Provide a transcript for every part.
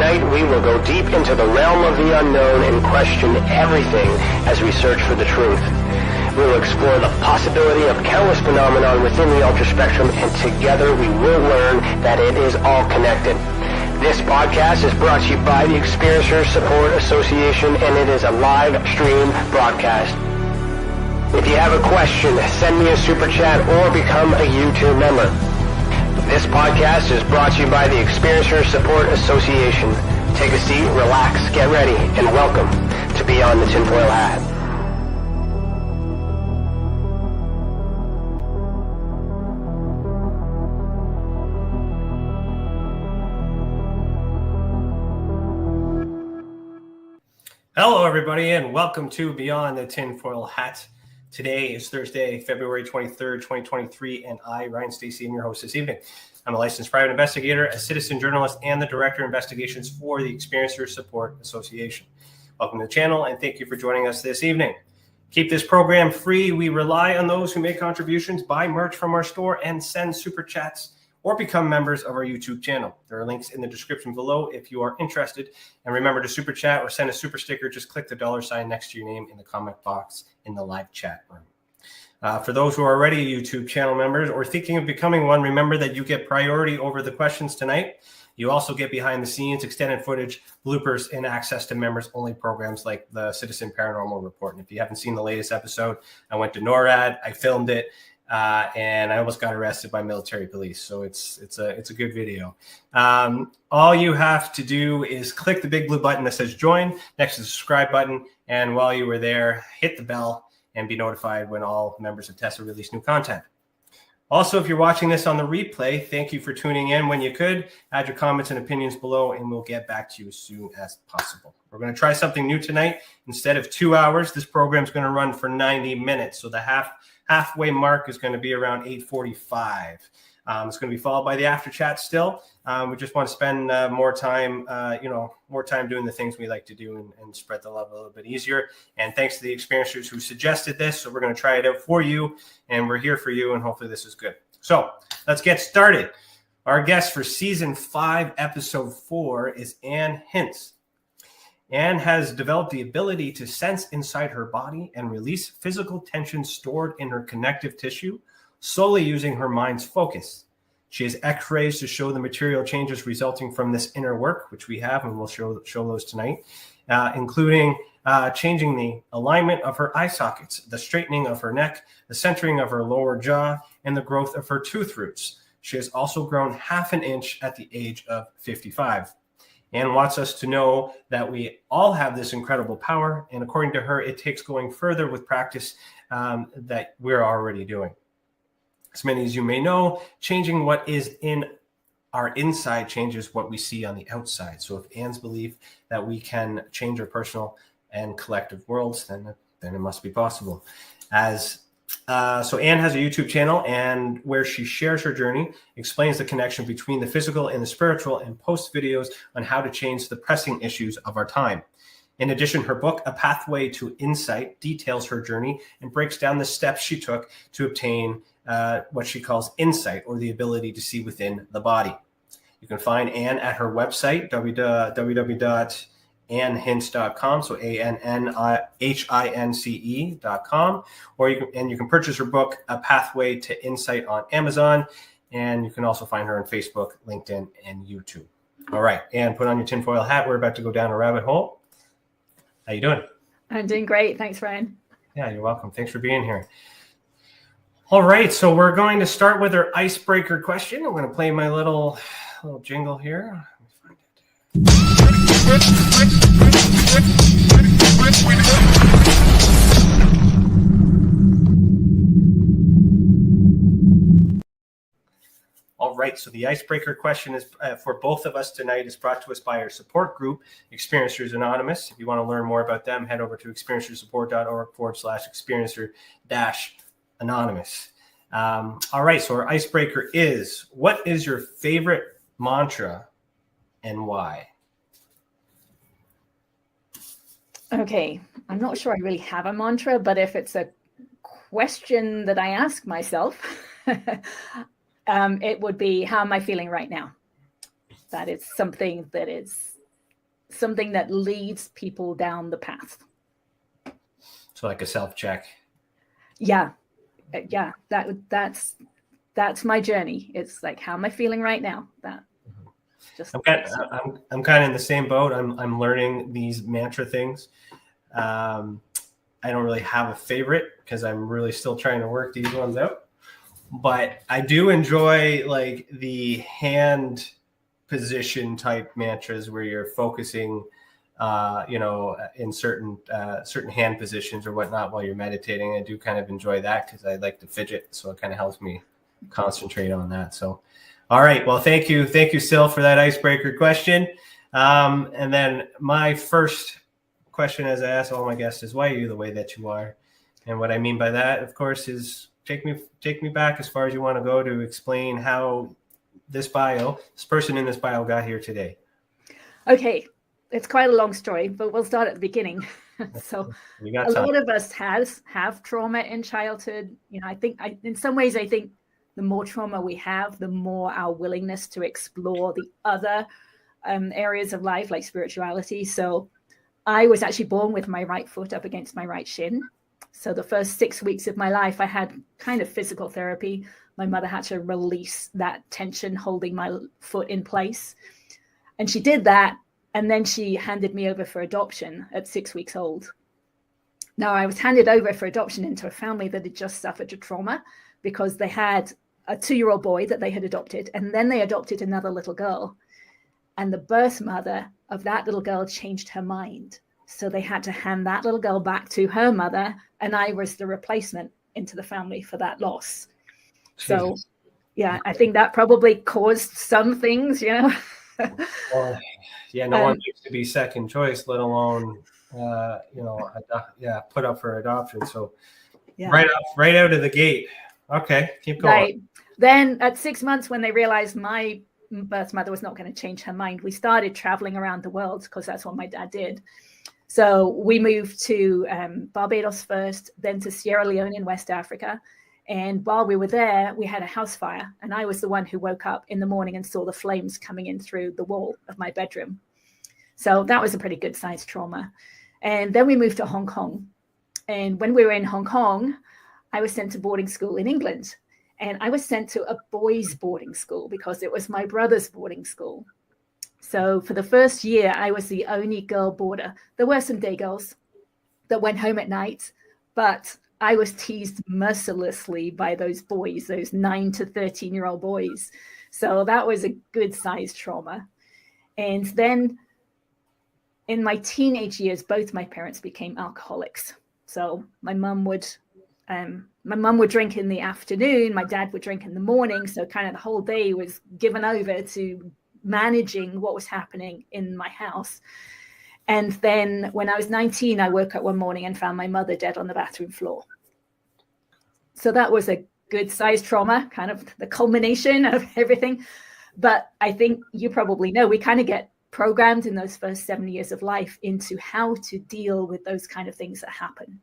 Tonight, we will go deep into the realm of the unknown and question everything as we search for the truth. We will explore the possibility of countless phenomena within the ultra spectrum, and together we will learn that it is all connected. This podcast is brought to you by the Experiencers Support Association, and it is a live stream broadcast. If you have a question, send me a super chat or become a YouTube member. This podcast is brought to you by the Experiencers Support Association. Take a seat, relax, get ready, and welcome to Beyond the TinFoil Hat. Hello, everybody, and welcome to Beyond the TinFoil Hat. Today is Thursday, February 23rd, 2023, and I, Ryan Stacey, am your host this evening. I'm a licensed private investigator, a citizen journalist, and the Director of Investigations for the Experiencers Support Association. Welcome to the channel, and thank you for joining us this evening. Keep this program free. We rely on those who make contributions, buy merch from our store, and send super chats, or become members of our YouTube channel. There are links in the description below if you are interested. And remember to super chat or send a super sticker. Just click the $ next to your name in the comment box in the live chat room. For those who are already YouTube channel members or thinking of becoming one, remember that you get priority over the questions tonight. You also get behind the scenes, extended footage, bloopers, and access to members only programs like the Citizen Paranormal Report. And if you haven't seen the latest episode, I went to NORAD, I filmed it, and I almost got arrested by military police. So it's a good video. All you have to do is click the big blue button that says join next to the subscribe button. And while you were there, hit the bell and be notified when all members of TESSA release new content. Also, if you're watching this on the replay, thank you for tuning in. When you could, add your comments and opinions below, and we'll get back to you as soon as possible. We're going to try something new tonight. Instead of 2 hours, this program is going to run for 90 minutes. So the halfway mark is going to be around 8:45. It's going to be followed by the after chat still. We just want to spend more time doing the things we like to do and spread the love a little bit easier. And thanks to the experiencers who suggested this. So we're going to try it out for you, and we're here for you, and hopefully this is good. So let's get started. Our guest for season 5, episode 4 is Hince. Anne has developed the ability to sense inside her body and release physical tension stored in her connective tissue, solely using her mind's focus. She has x-rays to show the material changes resulting from this inner work, which we have, and we'll show those tonight, including changing the alignment of her eye sockets, the straightening of her neck, the centering of her lower jaw, and the growth of her tooth roots. She has also grown 1/2 inch at the age of 55. Anne wants us to know that we all have this incredible power, and according to her, it takes going further with practice that we're already doing. As many as you may know, changing what is in our inside changes what we see on the outside. So if Anne's belief that we can change our personal and collective worlds, then it must be possible. So Anne has a YouTube channel and where she shares her journey, explains the connection between the physical and the spiritual, and posts videos on how to change the pressing issues of our time. In addition, her book, A Pathway to Insight, details her journey and breaks down the steps she took to obtain what she calls insight, or the ability to see within the body. You can find Anne at her website, www.annehince.com, so ANNHINCE.com, or you can purchase her book, A Pathway to Insight, on Amazon, and you can also find her on Facebook, LinkedIn, and YouTube. All right, Anne, put on your tinfoil hat. We're about to go down a rabbit hole. How you doing? I'm doing great. Thanks, Ryan. Yeah, you're welcome. Thanks for being here. All right, so we're going to start with our icebreaker question. I'm going to play my little jingle here. All right, so the icebreaker question is for both of us tonight is brought to us by our support group, Experiencers Anonymous. If you want to learn more about them, head over to experiencersupport.org/experiencer-anonymous. All right, so our icebreaker is, what is your favorite mantra and why? Okay, I'm not sure I really have a mantra, but if it's a question that I ask myself, it would be, how am I feeling right now? That is something that is something that leads people down the path. So like a self-check. Yeah. That's my journey. It's like, how am I feeling right now? I'm kind of in the same boat. I'm learning these mantra things. I don't really have a favorite because I'm really still trying to work these ones out. But I do enjoy like the hand position type mantras where you're focusing, in certain hand positions or whatnot while you're meditating. I do kind of enjoy that because I like to fidget, so it kind of helps me concentrate on that. So, all right, well, thank you, Sil, for that icebreaker question. And then my first question, as I ask all my guests, is why are you the way that you are? And what I mean by that, of course, is take me back as far as you want to go to explain how this person in this bio got here today. Okay, it's quite a long story, but we'll start at the beginning. So a lot of us have trauma in childhood. I think in some ways, I think the more trauma we have, the more our willingness to explore the other areas of life, like spirituality. So I was actually born with my right foot up against my right shin. So the first 6 weeks of my life, I had kind of physical therapy. My mother had to release that tension holding my foot in place. And she did that. And then she handed me over for adoption at 6 weeks old. Now, I was handed over for adoption into a family that had just suffered a trauma because they had a 2-year-old boy that they had adopted. And then they adopted another little girl. And the birth mother of that little girl changed her mind. So they had to hand that little girl back to her mother. And I was the replacement into the family for that loss. Jesus. So, yeah, I think that probably caused some things, Well, yeah, no one needs to be second choice, let alone, put up for adoption. So yeah. right out of the gate. Okay, keep going. Right. Then at 6 months, when they realized my birth mother was not going to change her mind, we started traveling around the world because that's what my dad did. So we moved to Barbados first, then to Sierra Leone in West Africa. And while we were there, we had a house fire. And I was the one who woke up in the morning and saw the flames coming in through the wall of my bedroom. So that was a pretty good sized trauma. And then we moved to Hong Kong. And when we were in Hong Kong, I was sent to boarding school in England. And I was sent to a boys' boarding school because it was my brother's boarding school. So for the first year, I was the only girl boarder. There were some day girls that went home at night, but I was teased mercilessly by those boys, those 9 to 13-year-old boys. So that was a good sized trauma. And then in my teenage years, both my parents became alcoholics. So my mum would drink in the afternoon, my dad would drink in the morning. So kind of the whole day was given over to managing what was happening in my house. And then when I was 19, I woke up one morning and found my mother dead on the bathroom floor. So that was a good sized trauma, kind of the culmination of everything. But I think you probably know, we kind of get programmed in those first 7 years of life into how to deal with those kind of things that happen.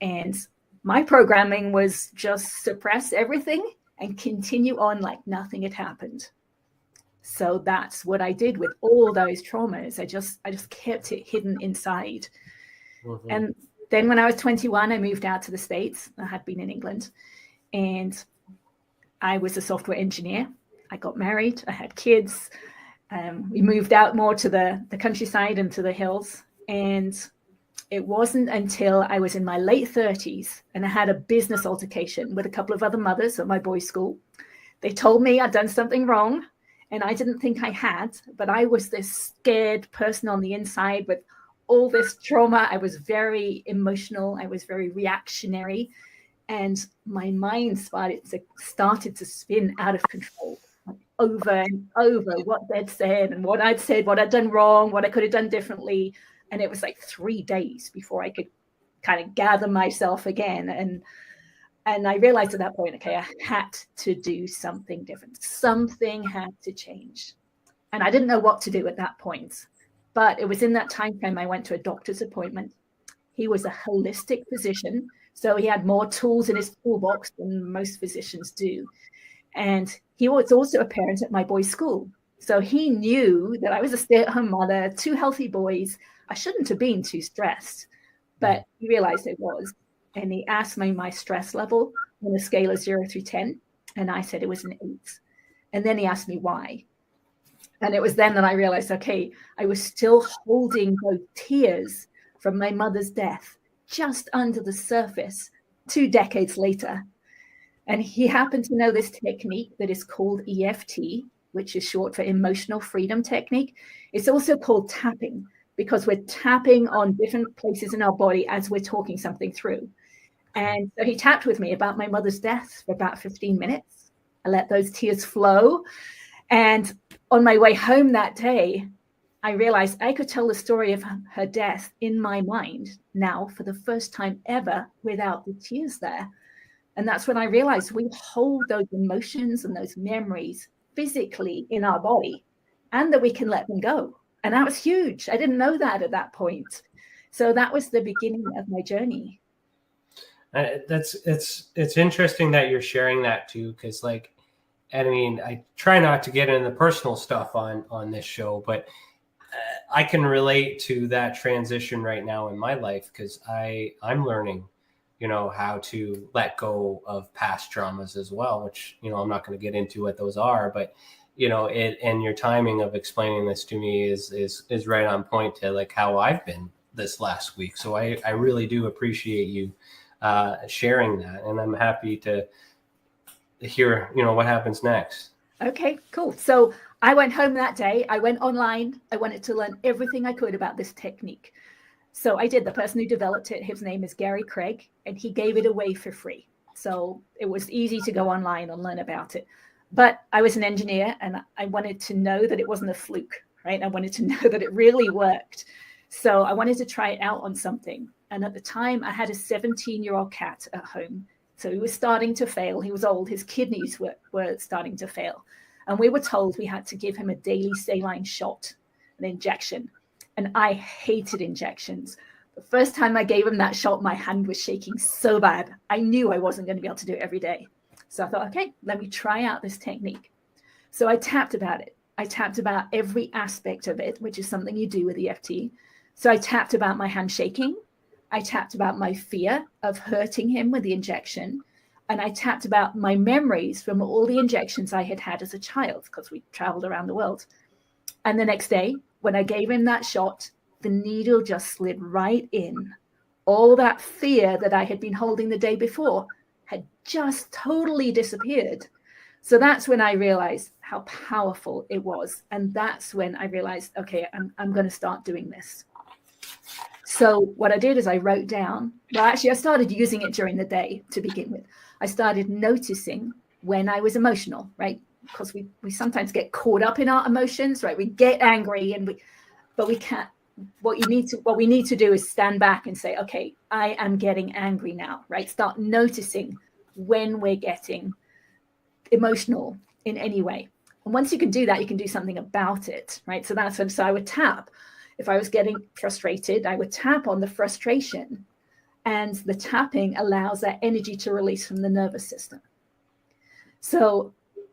And my programming was just suppress everything and continue on like nothing had happened. So that's what I did with all those traumas. I just kept it hidden inside. Mm-hmm. And then when I was 21, I moved out to the States. I had been in England and I was a software engineer. I got married. I had kids. We moved out more to the countryside and to the hills. And it wasn't until I was in my late 30s and I had a business altercation with a couple of other mothers at my boys' school. They told me I'd done something wrong. And I didn't think I had, but I was this scared person on the inside with all this trauma. I was very emotional. I was very reactionary. And my mind started to spin out of control, like over and over what they'd said and what I'd said, what I'd done wrong, what I could have done differently. And it was like 3 days before I could kind of gather myself again. And I realized at that point, okay, I had to do something different. Something had to change. And I didn't know what to do at that point. But it was in that time frame I went to a doctor's appointment. He was a holistic physician. So he had more tools in his toolbox than most physicians do. And he was also a parent at my boys' school. So he knew that I was a stay-at-home mother, 2 healthy boys. I shouldn't have been too stressed, but he realized it was. And he asked me my stress level on a scale of 0 through 10. And I said it was an 8. And then he asked me why. And it was then that I realized, okay, I was still holding those tears from my mother's death just under the surface 2 decades later. And he happened to know this technique that is called EFT, which is short for emotional freedom technique. It's also called tapping, because we're tapping on different places in our body as we're talking something through. And so he tapped with me about my mother's death for about 15 minutes. I let those tears flow. And on my way home that day, I realized I could tell the story of her death in my mind now for the first time ever without the tears there. And that's when I realized we hold those emotions and those memories physically in our body, and that we can let them go. And that was huge. I didn't know that at that point. So that was the beginning of my journey. It's interesting that you're sharing that too, because like, I mean, I try not to get into the personal stuff on this show, but I can relate to that transition right now in my life, because I'm learning, how to let go of past traumas as well, which, I'm not going to get into what those are, but, and your timing of explaining this to me is right on point to like how I've been this last week. So I really do appreciate you sharing that. And I'm happy to hear, what happens next. Okay, cool. So I went home that day. I went online. I wanted to learn everything I could about this technique. So I did. The person who developed it, his name is Gary Craig, and he gave it away for free. So it was easy to go online and learn about it. But I was an engineer, and I wanted to know that it wasn't a fluke, right? I wanted to know that it really worked. So I wanted to try it out on something. And at the time, I had a 17-year-old cat at home. So he was starting to fail. He was old. His kidneys were starting to fail. And we were told we had to give him a daily saline shot, an injection. And I hated injections. The first time I gave him that shot, my hand was shaking so bad. I knew I wasn't going to be able to do it every day. So I thought, okay, let me try out this technique. So I tapped about it. I tapped about every aspect of it, which is something you do with EFT. So I tapped about my hand shaking. I tapped about my fear of hurting him with the injection. And I tapped about my memories from all the injections I had had as a child, because we traveled around the world. And the next day, when I gave him that shot, the needle just slid right in. All that fear that I had been holding the day before had just totally disappeared. So that's when I realized how powerful it was. And that's when I realized, okay, I'm going to start doing this. So what I did is I wrote down, well, actually, I started using it during the day to begin with. I started noticing when I was emotional, right? Because we sometimes get caught up in our emotions, right? We get angry but we can't. What we need to do is stand back and say, okay, I am getting angry now, right? Start noticing when we're getting emotional in any way. And once you can do that, you can do something about it, right? So that's when, so I would tap. If I was getting frustrated, I would tap on the frustration, and the tapping allows that energy to release from the nervous system. So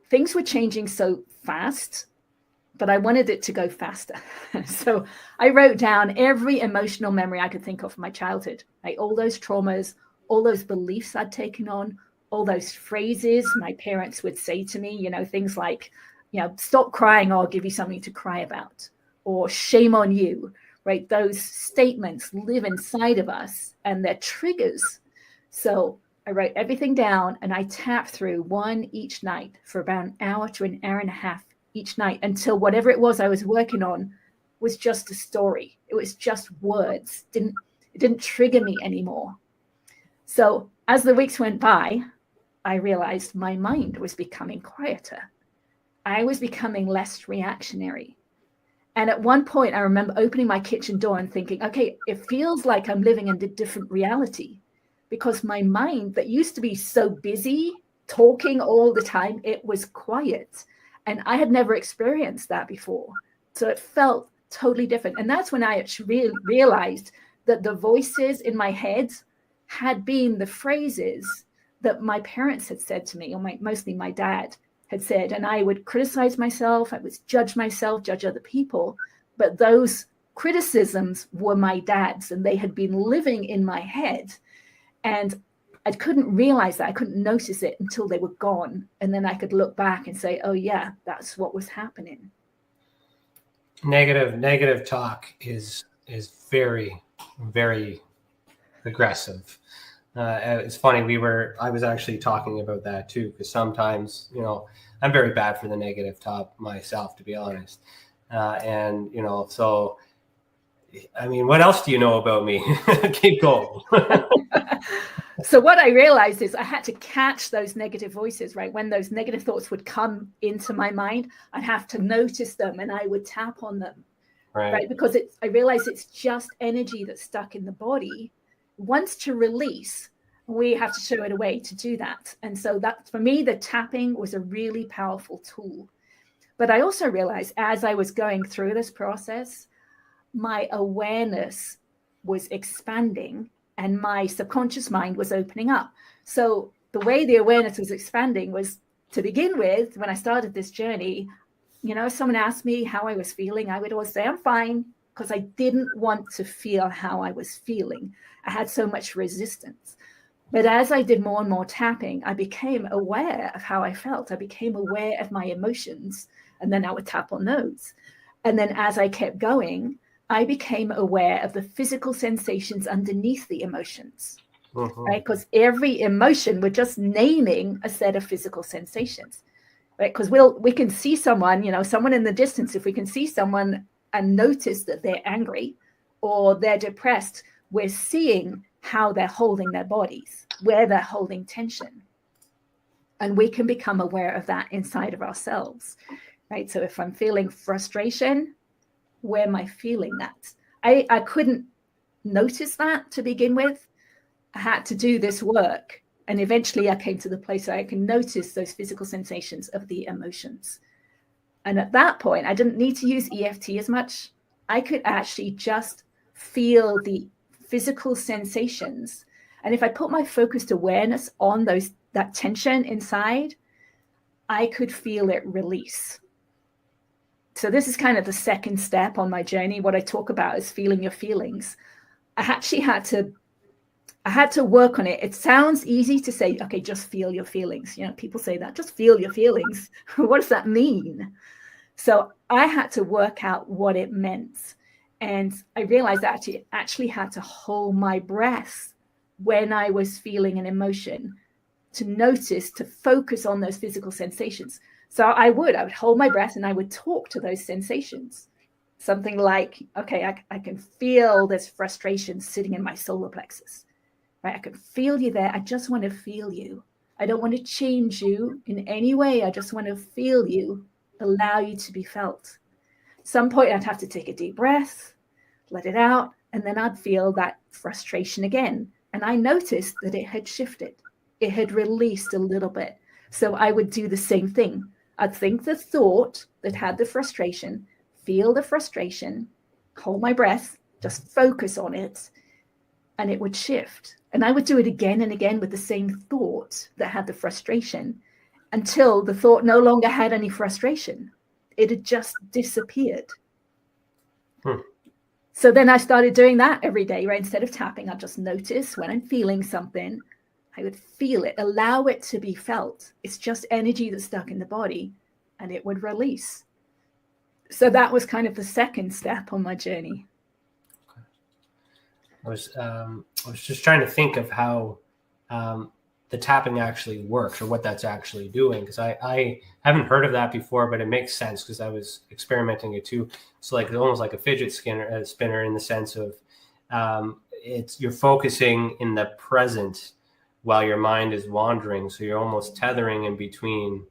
things were changing so fast, but I wanted it to go faster. So I wrote down every emotional memory I could think of from my childhood, right? All those traumas, all those beliefs I'd taken on, all those phrases my parents would say to me, things like, stop crying or I'll give you something to cry about, or shame on you, right? Those statements live inside of us and they're triggers. So I wrote everything down and I tapped through one each night for about an hour to an hour and a half each night, until whatever it was I was working on was just a story. It was just words. It didn't trigger me anymore. So as the weeks went by, I realized my mind was becoming quieter. I was becoming less reactionary. And at one point, I remember opening my kitchen door and thinking, okay, it feels like I'm living in a different reality, because my mind that used to be so busy talking all the time, it was quiet. And I had never experienced that before. So it felt totally different. And that's when I actually realized that the voices in my head had been the phrases that my parents had said to me, or mostly my dad. had said, and I would criticize myself, I would judge myself, judge other people, but those criticisms were my dad's, and they had been living in my head, and I couldn't realize that. I couldn't notice it until they were gone, and then I could look back and say, oh yeah, that's what was happening. Negative talk is very, very aggressive. It's funny, I was actually talking about that too, because sometimes, you know, I'm very bad for the negative talk myself, to be honest. And, you know, so, I mean, what else do you know about me? Keep going. So what I realized is I had to catch those negative voices, right? When those negative thoughts would come into my mind, I'd have to notice them and I would tap on them, right? Because I realized it's just energy that's stuck in the body. Wants to release, we have to show it a way to do that. And so that, for me, the tapping was a really powerful tool. But I also realized as I was going through this process, my awareness was expanding and my subconscious mind was opening up. So the way the awareness was expanding was, to begin with, when I started this journey, you know, if someone asked me how I was feeling, I would always say, I'm fine, because I didn't want to feel how I was feeling. I had so much resistance. But as I did more and more tapping, I became aware of how I felt. I became aware of my emotions, and then I would tap on those. And then as I kept going, I became aware of the physical sensations underneath the emotions, right? Because every emotion, we're just naming a set of physical sensations, right? Because we can see someone, you know, someone in the distance, if we can see someone and notice that they're angry or they're depressed, we're seeing how they're holding their bodies, where they're holding tension. And we can become aware of that inside of ourselves, right? So if I'm feeling frustration, where am I feeling that? I couldn't notice that to begin with. I had to do this work. And eventually I came to the place where I can notice those physical sensations of the emotions. And at that point, I didn't need to use EFT as much. I could actually just feel the physical sensations. And if I put my focused awareness on that tension inside, I could feel it release. So this is kind of the second step on my journey. What I talk about is feeling your feelings. I actually had to work on it. It sounds easy to say, okay, just feel your feelings. You know, people say that, just feel your feelings. What does that mean? So I had to work out what it meant. And I realized that I actually had to hold my breath when I was feeling an emotion, to notice, to focus on those physical sensations. So I would hold my breath and I would talk to those sensations. Something like, okay, I can feel this frustration sitting in my solar plexus, right? I can feel you there. I just want to feel you. I don't want to change you in any way. I just want to feel you, allow you to be felt. At some point I'd have to take a deep breath, let it out, and then I'd feel that frustration again. And I noticed that it had shifted. It had released a little bit. So I would do the same thing. I'd think the thought that had the frustration, feel the frustration, hold my breath, just focus on it, and it would shift. And I would do it again and again with the same thought that had the frustration until the thought no longer had any frustration. It had just disappeared. So then I started doing that every day, right? Instead of tapping, I'd just notice when I'm feeling something, I would feel it, allow it to be felt. It's just energy that's stuck in the body, and it would release. So that was kind of the second step on my journey. I was just trying to think of how the tapping actually works, or what that's actually doing, because I haven't heard of that before, but it makes sense because I was experimenting it too. So like, it's almost like a fidget spinner in the sense of you're focusing in the present while your mind is wandering. So you're almost tethering in between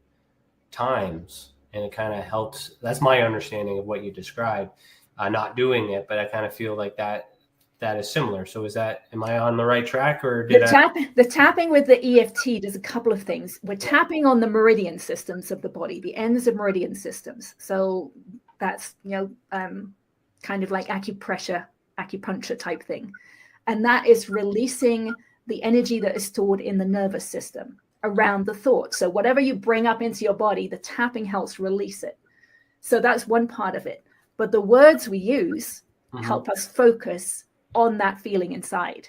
times, and it kind of helps. That's my understanding of what you described. Not doing it, but I kind of feel like that is similar. So am I on the right track, or the tapping with the EFT does a couple of things. We're tapping on the meridian systems of the body, the ends of meridian systems. So that's, kind of like acupuncture type thing. And that is releasing the energy that is stored in the nervous system. around the thought. So whatever you bring up into your body, the tapping helps release it. So that's one part of it. But the words we use help us focus on that feeling inside,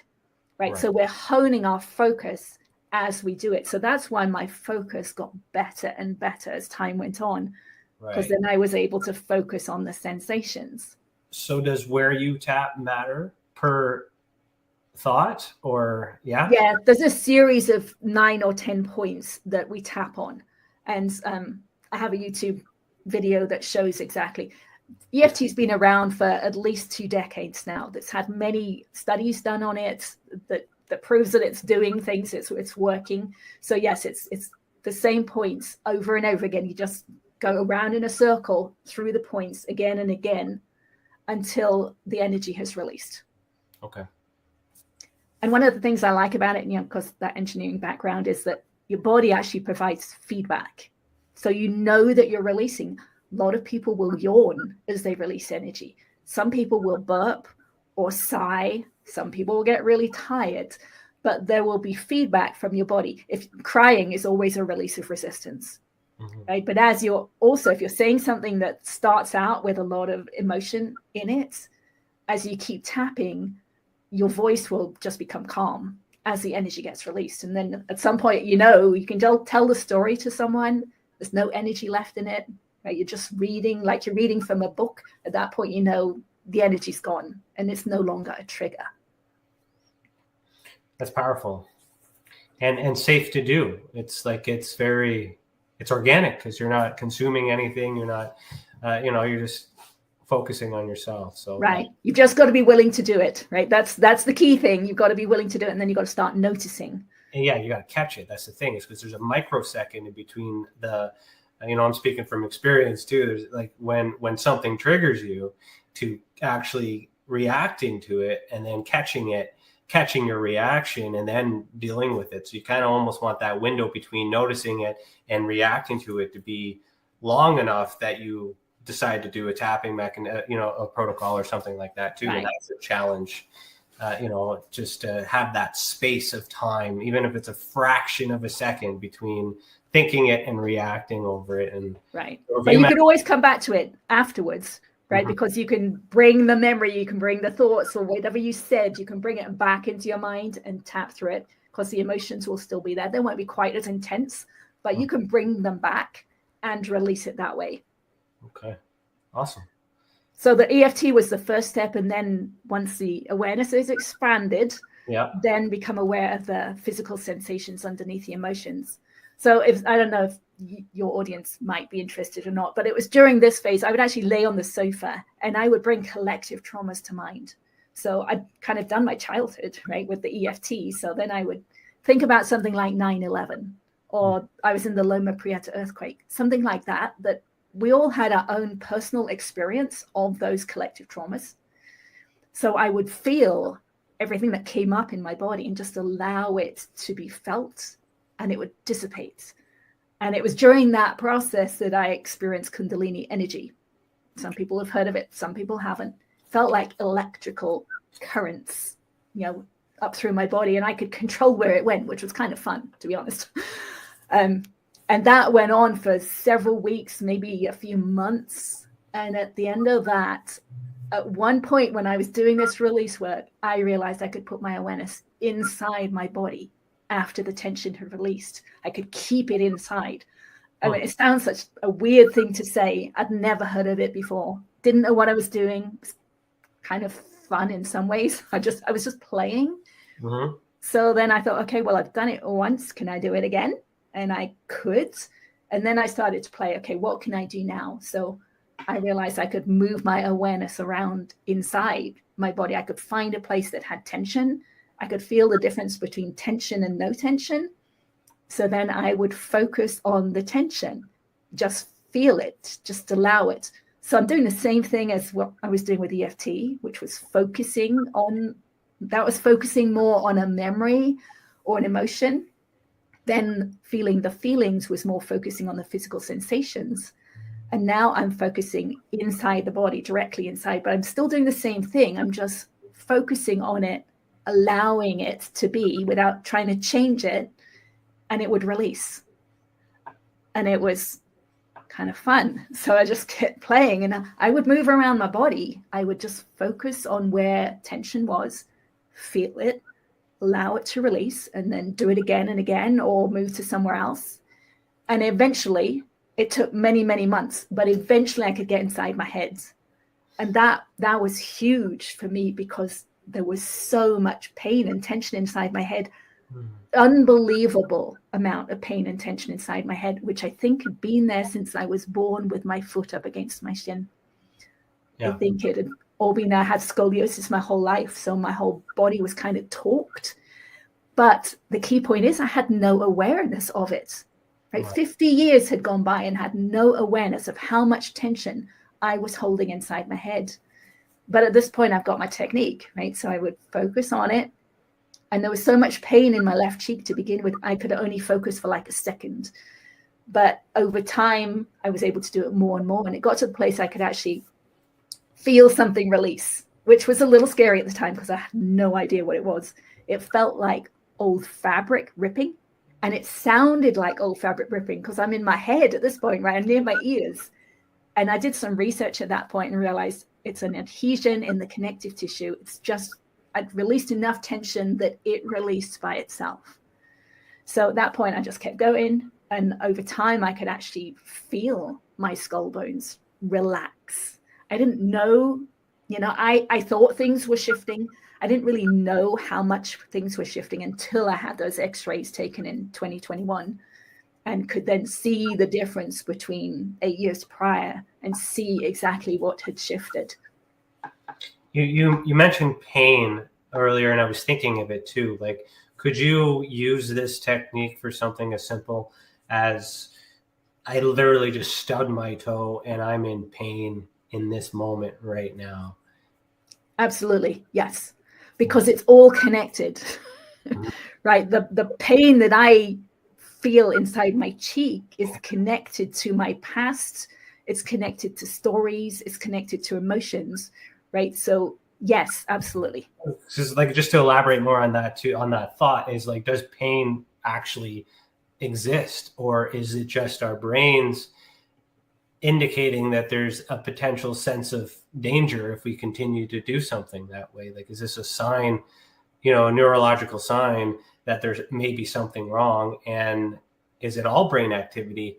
right? So we're honing our focus as we do it. So that's why my focus got better and better as time went on, because then I was able to focus on the sensations. So does where you tap matter per thought, or yeah, there's a series of 9 or 10 points that we tap on, and I have a YouTube video that shows exactly. EFT's been around for at least 2 decades now. That's had many studies done on it that proves that it's doing things, it's working. So yes, it's the same points over and over again. You just go around in a circle through the points again and again until the energy has released. Okay. And one of the things I like about it, because that engineering background, is that your body actually provides feedback. So you know that you're releasing. A lot of people will yawn as they release energy. Some people will burp or sigh. Some people will get really tired, but there will be feedback from your body. If crying is always a release of resistance, right? But if you're saying something that starts out with a lot of emotion in it, as you keep tapping, your voice will just become calm as the energy gets released. And then at some point, you can tell the story to someone. There's no energy left in it, right? You're just reading, like you're reading from a book. At that point, the energy's gone and it's no longer a trigger. That's powerful and safe to do. It's like, it's organic because you're not consuming anything. You're not, you're just focusing on yourself. So right, you've just got to be willing to do it, right? That's the key thing. You've got to be willing to do it, and then you've got to start noticing. And you got to catch it. That's the thing, is because there's a microsecond in between the, I'm speaking from experience too. There's like when something triggers you, to actually reacting to it and then catching your reaction and then dealing with it. So you kind of almost want that window between noticing it and reacting to it to be long enough that you decide to do a tapping mechanism, a protocol or something like that too. Right. And that's a challenge, just to have that space of time, even if it's a fraction of a second between thinking it and reacting over it. And right. But you can always come back to it afterwards, right? Because you can bring the memory, you can bring the thoughts or whatever you said, you can bring it back into your mind and tap through it, because the emotions will still be there. They won't be quite as intense, but you can bring them back and release it that way. Okay. Awesome. So the EFT was the first step. And then once the awareness is expanded, then become aware of the physical sensations underneath the emotions. So I don't know if your audience might be interested or not, but it was during this phase, I would actually lay on the sofa and I would bring collective traumas to mind. So I'd kind of done my childhood, right, with the EFT. So then I would think about something like 9/11, or I was in the Loma Prieta earthquake, something like that we all had our own personal experience of those collective traumas. So I would feel everything that came up in my body and just allow it to be felt, and it would dissipate. And it was during that process that I experienced Kundalini energy. Some people have heard of it, some people haven't. Felt like electrical currents, up through my body, and I could control where it went, which was kind of fun, to be honest. And that went on for several weeks, maybe a few months. And at the end of that, at one point when I was doing this release work, I realized I could put my awareness inside my body after the tension had released. I could keep it inside. I mean, it sounds such a weird thing to say. I'd never heard of it before. Didn't know what I was doing. It was kind of fun in some ways. I was just playing. So then I thought, okay, well, I've done it once. Can I do it again? And I could. And then I started to play, okay, what can I do now? So I realized I could move my awareness around inside my body. I could find a place that had tension. I could feel the difference between tension and no tension. So then I would focus on the tension, just feel it, just allow it. So I'm doing the same thing as what I was doing with EFT, which was focusing more on a memory or an emotion. Then feeling the feelings was more focusing on the physical sensations. And now I'm focusing inside the body, directly inside, but I'm still doing the same thing. I'm just focusing on it, allowing it to be without trying to change it. and it would release. And it was kind of fun. So I just kept playing, and I would move around my body. I would just focus on where tension was, feel it, allow it to release, and then do it again and again, or move to somewhere else. And eventually, it took many, many months, but eventually I could get inside my head. And that was huge for me, because there was so much pain and tension inside my head. Unbelievable amount of pain and tension inside my head, which I think had been there since I was born, with my foot up against my shin. I think it had all been there. I had scoliosis my whole life, so my whole body was kind of torqued. But the key point is I had no awareness of it. Right? 50 years had gone by and had no awareness of how much tension I was holding inside my head. But at this point, I've got my technique, right? So I would focus on it. And there was so much pain in my left cheek to begin with, I could only focus for like a second. But over time, I was able to do it more and more. And it got to the place I could actually feel something release, which was a little scary at the time, because I had no idea what it was. It felt like old fabric ripping. And it sounded like old fabric ripping, because I'm in my head at this point, right? I'm near my ears. And I did some research at that point and realized it's an adhesion in the connective tissue. It's just, I'd released enough tension that it released by itself. So at that point, I just kept going. And over time, I could actually feel my skull bones relax. I didn't know, I thought things were shifting. I didn't really know how much things were shifting until I had those x-rays taken in 2021, and could then see the difference between 8 years prior and see exactly what had shifted. You mentioned pain earlier, and I was thinking of it too. Like, could you use this technique for something as simple as, I literally just stubbed my toe and I'm in pain in this moment right now? Absolutely, yes, because it's all connected, right? The pain that I feel inside my cheek is connected to my past. It's connected to stories. It's connected to emotions, right? So yes, absolutely. Just to elaborate more on that too, on that thought, is like, does pain actually exist, or is it just our brains indicating that there's a potential sense of danger if we continue to do something that way? Like, is this a sign, a neurological sign that there's maybe something wrong? And is it all brain activity?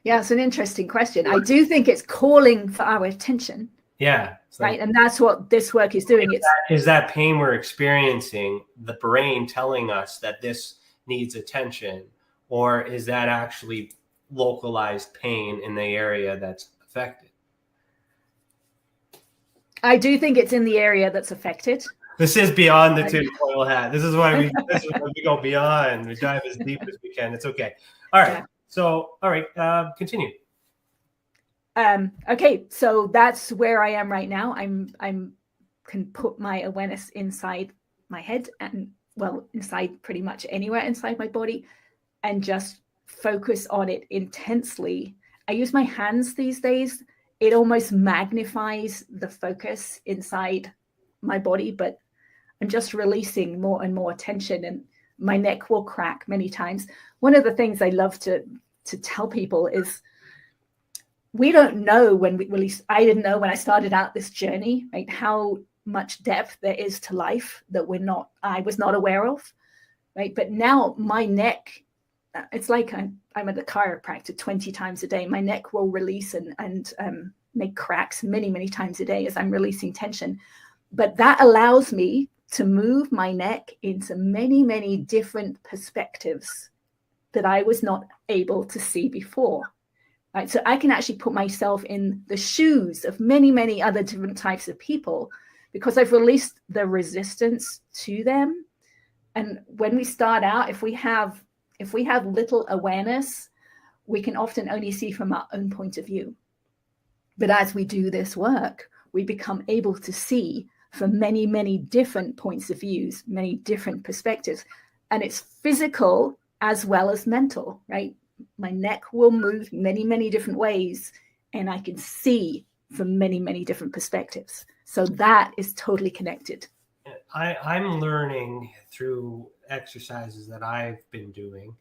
Yeah, it's an interesting question. I do think it's calling for our attention. Yeah. Right. And that's what this work is doing. Is that pain we're experiencing the brain telling us that this needs attention, or is that actually localized pain in the area that's affected? I do think it's in the area that's affected. This is beyond the tinfoil hat. This is why we go beyond. We dive as deep as we can. It's okay. All right. Yeah. So, all right, continue. Okay, so that's where I am right now. I'm can put my awareness inside my head, and inside pretty much anywhere inside my body, and just focus on it intensely. I use my hands these days. It almost magnifies the focus inside my body, but I'm just releasing more and more tension, and my neck will crack many times. One of the things I love to tell people is, we don't know when we release. I didn't know when I started out this journey, right, how much depth there is to life that I was not aware of, right? But now my neck, it's like I'm at a chiropractor 20 times a day. My neck will release and make cracks many, many times a day as I'm releasing tension. But that allows me to move my neck into many, many different perspectives that I was not able to see before. Right? So I can actually put myself in the shoes of many, many other different types of people, because I've released the resistance to them. And when we start out, if we have little awareness, we can often only see from our own point of view. But as we do this work, we become able to see from many, many different points of views, many different perspectives. And it's physical as well as mental, right? My neck will move many, many different ways, and I can see from many, many different perspectives. So that is totally connected. I'm learning through exercises that I've been doing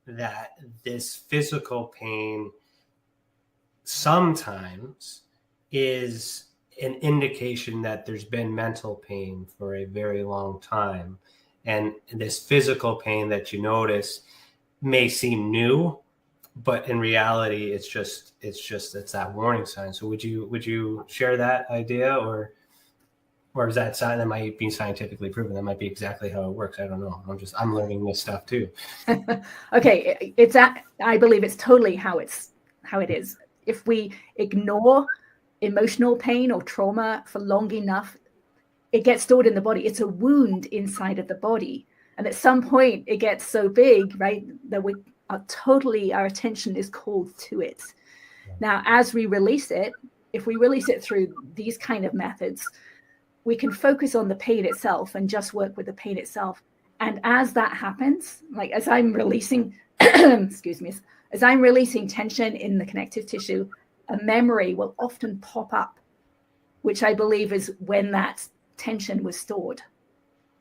that this physical pain sometimes is an indication that there's been mental pain for a very long time. And this physical pain that you notice may seem new, but in reality, it's that warning sign. So would you share that idea, or is that something that might be scientifically proven? That might be exactly how it works. I don't know. I'm learning this stuff too. Okay, I believe it's totally how it is. If we ignore emotional pain or trauma for long enough, it gets stored in the body. It's a wound inside of the body. And at some point it gets so big, right, that our attention is called to it. Now, as we release it, if we release it through these kind of methods, we can focus on the pain itself and just work with the pain itself. And as that happens, like as I'm releasing, as I'm releasing tension in the connective tissue, a memory will often pop up, which I believe is when that tension was stored.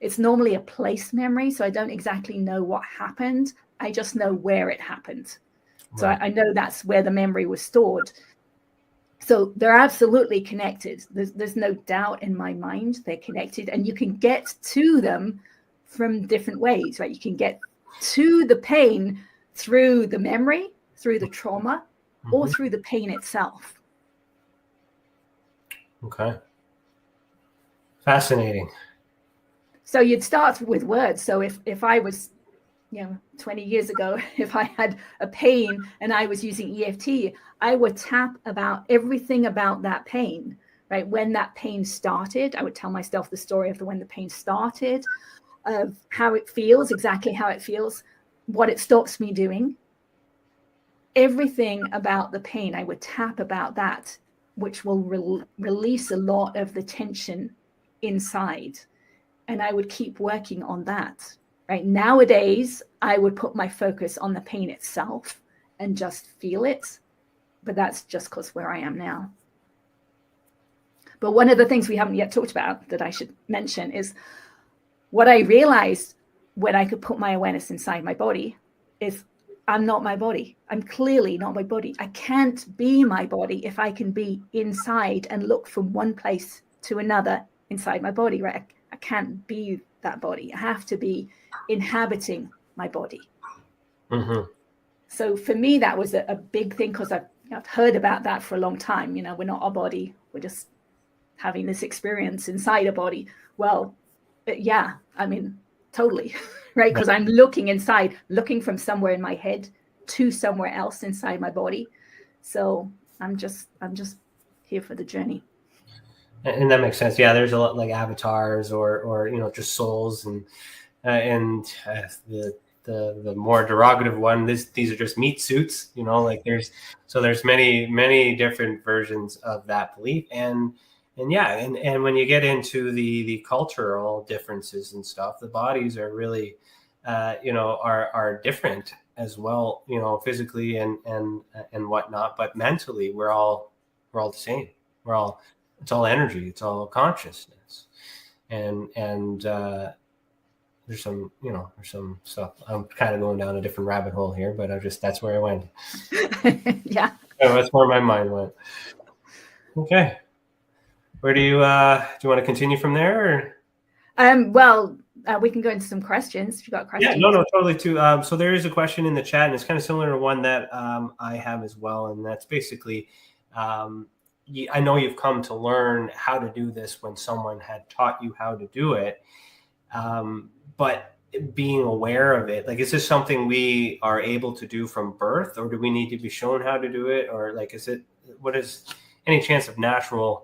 It's normally a place memory, so I don't exactly know what happened. I just know where it happened. Right. So I know that's where the memory was stored. So they're absolutely connected. There's no doubt in my mind they're connected, and you can get to them from different ways, right? You can get to the pain through the memory, through the trauma, or through the pain itself. Okay. Fascinating. So you'd start with words. So if I was, 20 years ago, if I had a pain and I was using EFT, I would tap about everything about that pain, right? When that pain started, I would tell myself the story of when the pain started, of how it feels, exactly how it feels, what it stops me doing. Everything about the pain, I would tap about that, which will release a lot of the tension inside. And I would keep working on that. Right. Nowadays, I would put my focus on the pain itself and just feel it. But that's just because where I am now. But one of the things we haven't yet talked about that I should mention is what I realized when I could put my awareness inside my body is I'm not my body. I'm clearly not my body. I can't be my body if I can be inside and look from one place to another inside my body, right? I can't be that body. I have to be inhabiting my body. Mm-hmm. So for me, that was a big thing, because I've heard about that for a long time. We're not our body. We're just having this experience inside a body. Well, yeah, I mean, totally, right? Because I'm looking inside, looking from somewhere in my head to somewhere else inside my body. So I'm just here for the journey. And that makes sense. Yeah, there's a lot like avatars or just souls, and the more derogative one, these are just meat suits. There's many different versions of that belief, and when you get into the cultural differences and stuff, the bodies are really are different as well, physically and whatnot, but mentally we're all the same. It's all energy. It's all consciousness. And there's some stuff. I'm kind of going down a different rabbit hole here, but that's where I went. Yeah. That's where my mind went. Okay. Where do you want to continue from there? Well, we can go into some questions if you've got questions. Yeah, no, totally too. So there is a question in the chat, and it's kind of similar to one that I have as well. And that's basically, I know you've come to learn how to do this when someone had taught you how to do it. But being aware of it, like, is this something we are able to do from birth, or do we need to be shown how to do it? Or like, what is any chance of naturally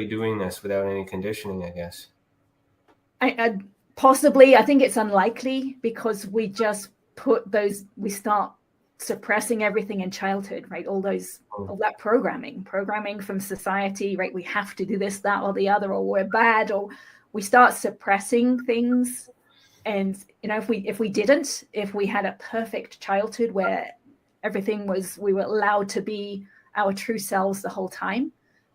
doing this without any conditioning, I guess? I possibly, I think it's unlikely, because we just we start suppressing everything in childhood, right? All that programming from society, right? We have to do this, that, or the other, or we're bad, or we start suppressing things. And if we had a perfect childhood where we were allowed to be our true selves the whole time,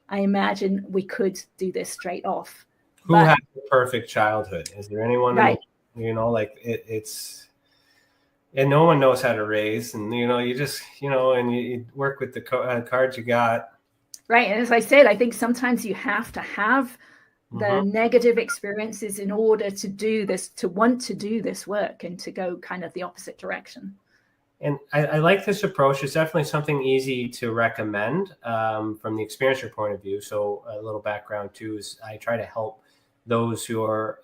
I imagine we could do this straight off. Who has a perfect childhood? Is there anyone, right? Like it's, and no one knows how to raise, and you just, and you work with the cards you got. Right. And as I said, I think sometimes you have to have the negative experiences in order to do this, to want to do this work and to go kind of the opposite direction. And I like this approach. It's definitely something easy to recommend from the experiencer point of view. So a little background too is I try to help those who are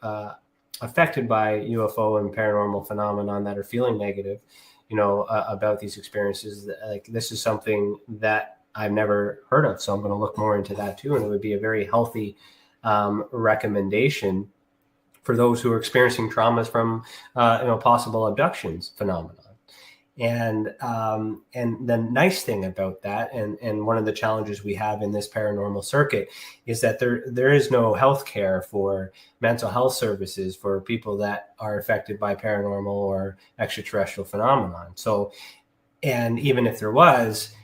affected by UFO and paranormal phenomenon that are feeling negative, about these experiences. Like, this is something that I've never heard of, so I'm going to look more into that too. And it would be a very healthy recommendation for those who are experiencing traumas from possible abductions phenomenon. And the nice thing about that, and one of the challenges we have in this paranormal circuit, is that there is no health care for mental health services for people that are affected by paranormal or extraterrestrial phenomenon. So, and even if there was,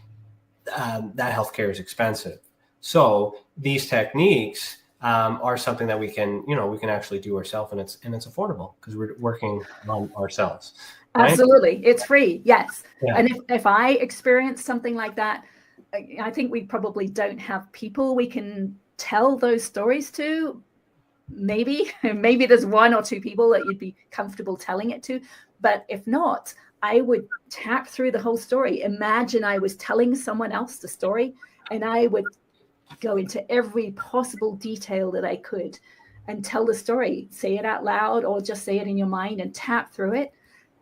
that health care is expensive. So these techniques are something that we can actually do ourselves, and it's affordable because we're working on ourselves. Right? Absolutely. It's free. Yes. Yeah. And if I experience something like that, I think we probably don't have people we can tell those stories to. Maybe there's one or two people that you'd be comfortable telling it to. But if not, I would tap through the whole story. Imagine I was telling someone else the story, and I would go into every possible detail that I could and tell the story, say it out loud or just say it in your mind and tap through it.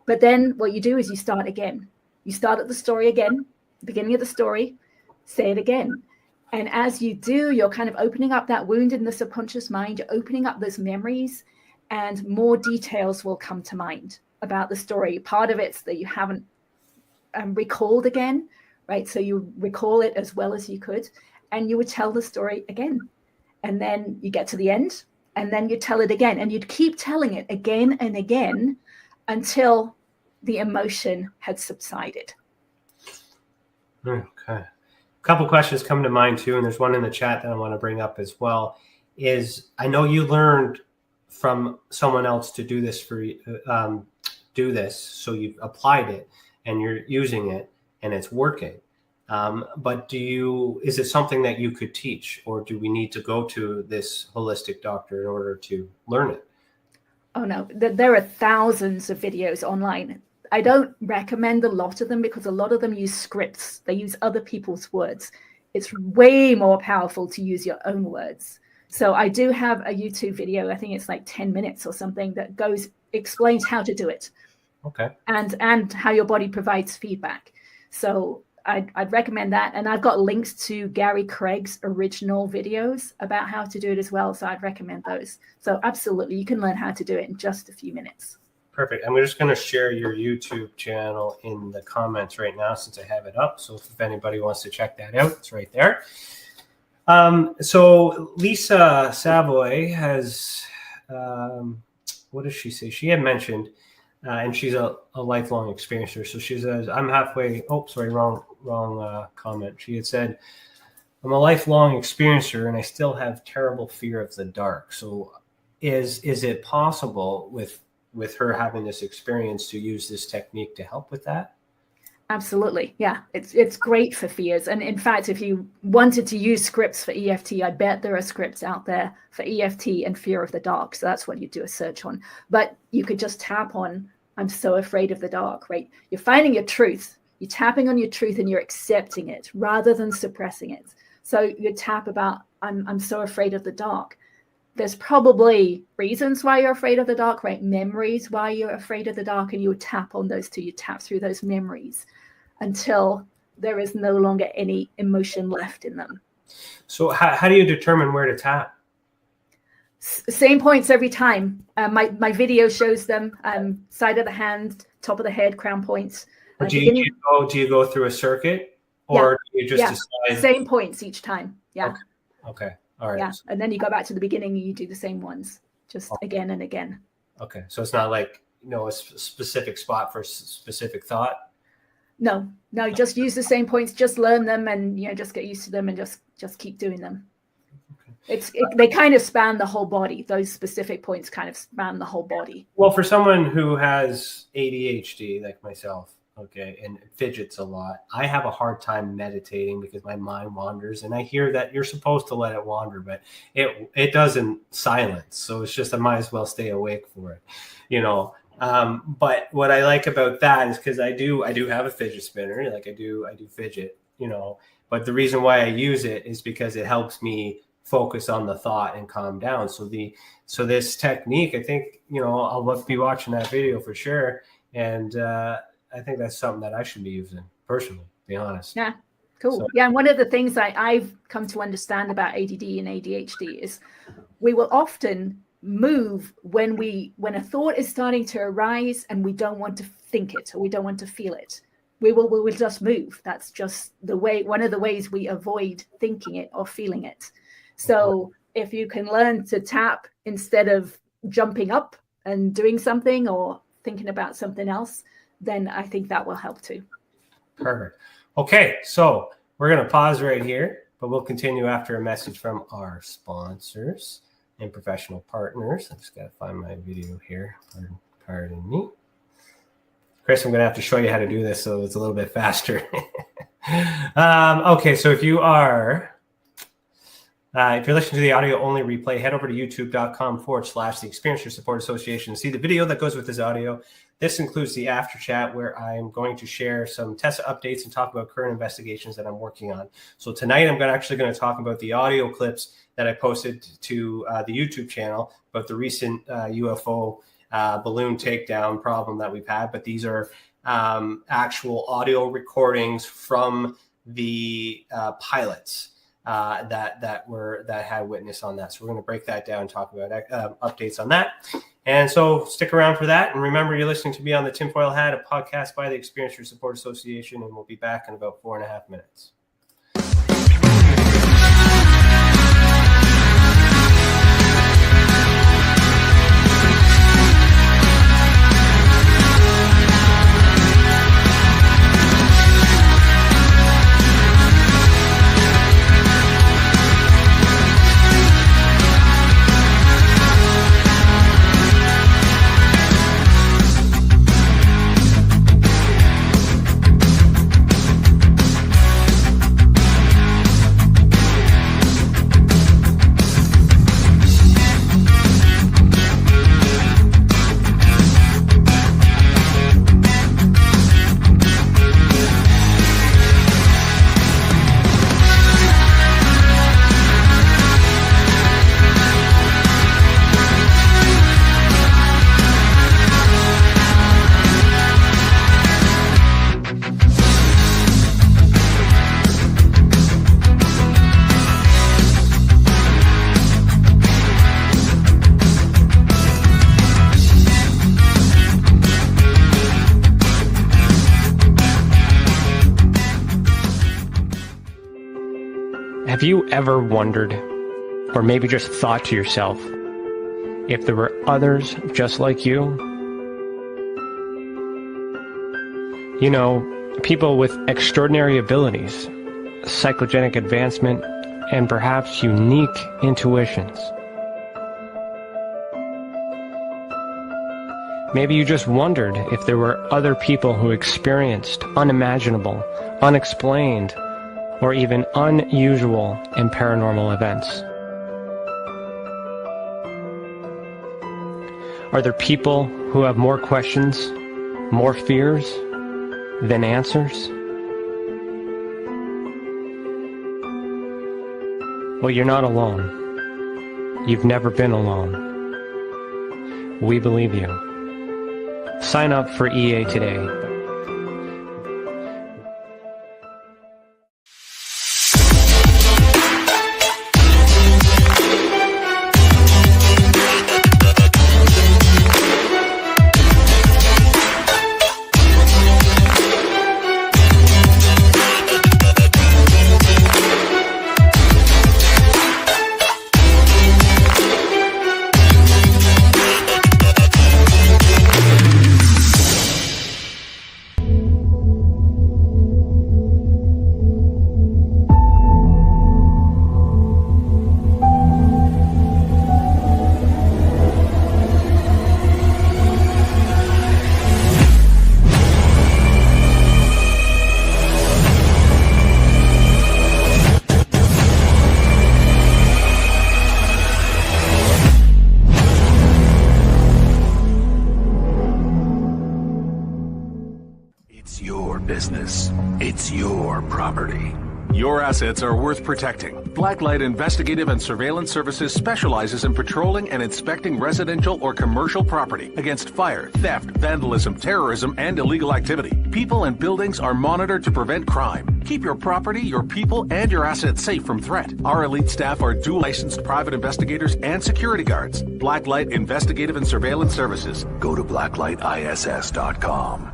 But then what you do is you start again. You start at the story again, the beginning of the story, say it again. And as you do, you're kind of opening up that wound in the subconscious mind. You're opening up those memories, and more details will come to mind about the story. Part of it's that you haven't recalled again, right? So you recall it as well as you could, and you would tell the story again. And then you get to the end, and then you tell it again. And you'd keep telling it again and again until the emotion had subsided. Okay. A couple questions come to mind too, and there's one in the chat that I want to bring up as well. Is, I know you learned from someone else to do this so you've applied it and you're using it and it's working. But is it something that you could teach, or do we need to go to this holistic doctor in order to learn it? Oh no, there are thousands of videos online. I don't recommend a lot of them because a lot of them use scripts. They use other people's words. It's way more powerful to use your own words. So I do have a YouTube video, I think it's like 10 minutes or something, that explains how to do it. Okay. And how your body provides feedback. So I'd recommend that. And I've got links to Gary Craig's original videos about how to do it as well. So I'd recommend those. So absolutely, you can learn how to do it in just a few minutes. Perfect. I'm just going to share your YouTube channel in the comments right now since I have it up. So if anybody wants to check that out, it's right there. So Lisa Savoy has, what does she say? She had mentioned, and she's a lifelong experiencer. So she says, I'm halfway, wrong comment. She had said, I'm a lifelong experiencer and I still have terrible fear of the dark. So is it possible with her having this experience to use this technique to help with that? Absolutely. Yeah, it's great for fears. And in fact, if you wanted to use scripts for EFT, I bet there are scripts out there for EFT and fear of the dark. So that's what you do a search on. But you could just tap on, I'm so afraid of the dark, right? You're finding your truth. You're tapping on your truth and you're accepting it rather than suppressing it. So you tap about, I'm so afraid of the dark. There's probably reasons why you're afraid of the dark, right? Memories why you're afraid of the dark, and you would tap on those two. You tap through those memories until there is no longer any emotion left in them. So how do you determine where to tap? Same points every time. My video shows them side of the hand, top of the head, crown points. Do you go through a circuit, or do you just decide? Same points each time. Yeah. Okay. All right. Yeah, and then you go back to the beginning and you do the same ones, just again and again. Okay, so it's not like a specific spot for a specific thought. No, just use the same points, just learn them, and just get used to them, and just keep doing them. Okay. They kind of span the whole body. Those specific points kind of span the whole body. Well, for someone who has ADHD like myself, okay, and fidgets a lot, I have a hard time meditating because my mind wanders, and I hear that you're supposed to let it wander, but it doesn't silence. So it's just I might as well stay awake for it, you know. But what I like about that is because I do have a fidget spinner, like I do fidget, you know. But the reason why I use it is because it helps me focus on the thought and calm down. So this technique, I think, you know, I'll be watching that video for sure, and I think that's something that I should be using personally, to be honest. Yeah, cool. So, yeah, and one of the things I've come to understand about ADD and ADHD is we will often move when a thought is starting to arise and we don't want to think it or we don't want to feel it. We will just move. That's just the way, one of the ways we avoid thinking it or feeling it. So if you can learn to tap instead of jumping up and doing something or thinking about something else, then I think that will help too. Perfect. Okay, so we're going to pause right here, but we'll continue after a message from our sponsors and professional partners. I just got to find my video here. Pardon me. Chris, I'm going to have to show you how to do this so it's a little bit faster. Okay, so if you're listening to the audio only replay, head over to youtube.com/the Experiencer Support Association to see the video that goes with this audio. This includes the after chat where I'm going to share some test updates and talk about current investigations that I'm working on. So tonight I'm actually going to talk about the audio clips that I posted to the YouTube channel about the recent UFO balloon takedown problem that we've had. But these are actual audio recordings from the pilots that had witness on that. So we're going to break that down and talk about updates on that. And so stick around for that. And remember, you're listening to Beyond the TinFoil Hat, a podcast by the Experiencer Support Association, and we'll be back in about 4.5 minutes. Have you ever wondered, or maybe just thought to yourself, if there were others just like you? You know, people with extraordinary abilities, psychogenic advancement, and perhaps unique intuitions. Maybe you just wondered if there were other people who experienced unimaginable, unexplained, or even unusual and paranormal events. Are there people who have more questions, more fears than answers? Well, you're not alone. You've never been alone. We believe you. Sign up for EA today. business. It's your property. Your assets are worth protecting. Blacklight Investigative and Surveillance Services specializes in patrolling and inspecting residential or commercial property against fire, theft, vandalism, terrorism, and illegal activity. People and buildings are monitored to prevent crime. Keep your property, your people, and your assets safe from threat. Our elite staff are dual licensed private investigators and security guards. Blacklight Investigative and Surveillance Services. Go to blacklightiss.com.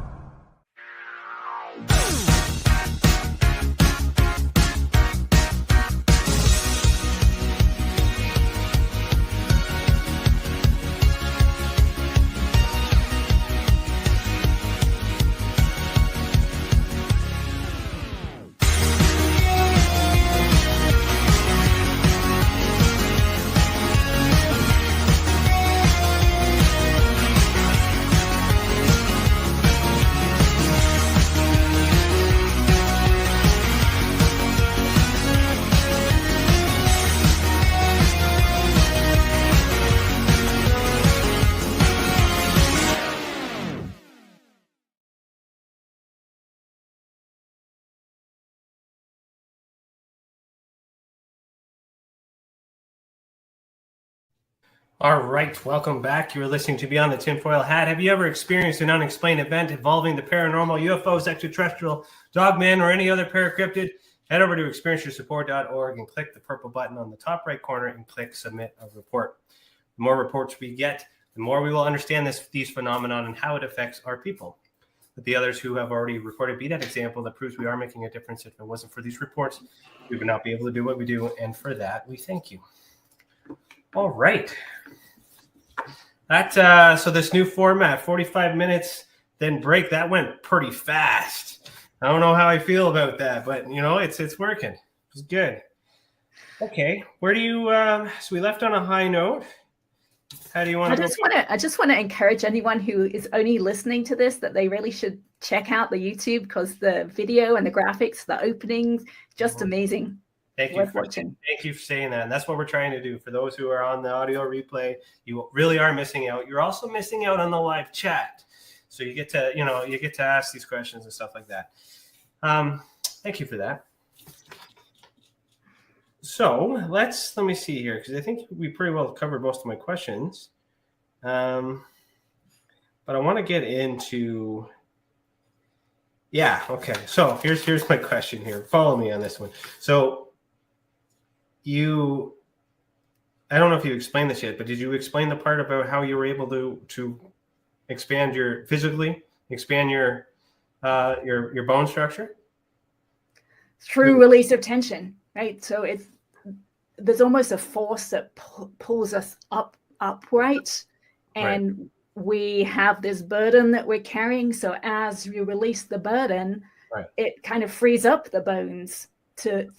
All right, welcome back. You're listening to Beyond the Tinfoil Hat. Have you ever experienced an unexplained event involving the paranormal, UFOs, extraterrestrial, dogmen, or any other paracryptid? Head over to experienceyoursupport.org and click the purple button on the top right corner and click Submit a Report. The more reports we get, the more we will understand these phenomenon and how it affects our people. But the others who have already reported be that example that proves we are making a difference. If it wasn't for these reports, we would not be able to do what we do, and for that, we thank you. All right. So this new format, 45 minutes, then break, that went pretty fast. I don't know how I feel about that, but it's working. It's good. Okay, where do you? So we left on a high note. How do you want to? I just want to encourage anyone who is only listening to this that they really should check out the YouTube, because the video and the graphics, the openings, just amazing. Thank you for saying that. And that's what we're trying to do. For those who are on the audio replay, you really are missing out. You're also missing out on the live chat. So you get to, ask these questions and stuff like that. Thank you for that. So let me see here, because I think we pretty well covered most of my questions. But I want to get into, okay. So here's my question here. Follow me on this one. So I don't know if you explained this yet, but did you explain the part about how you were able to expand your bone structure? Through release of tension, right? So there's almost a force that pulls us upright, and we have this burden that we're carrying. So as you release the burden, it kind of frees up the bones to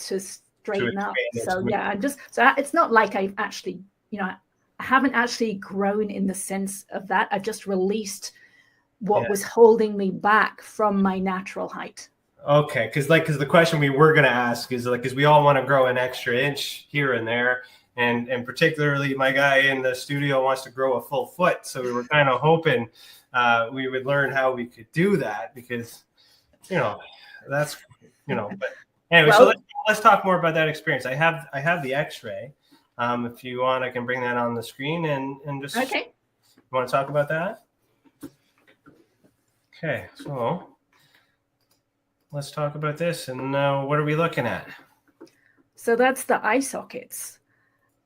straighten up. So it's not like I've actually, I haven't actually grown in the sense of that. I've just released what was holding me back from my natural height. Okay, because the question we were going to ask is because we all want to grow an extra inch here and there, and particularly my guy in the studio wants to grow a full foot. So we were kind of hoping we would learn how we could do that, because that's But anyway, so let's talk more about that experience. I have the X-ray. If you want, I can bring that on the screen and just. Okay. You want to talk about that? Okay, so let's talk about this. And what are we looking at? So that's the eye sockets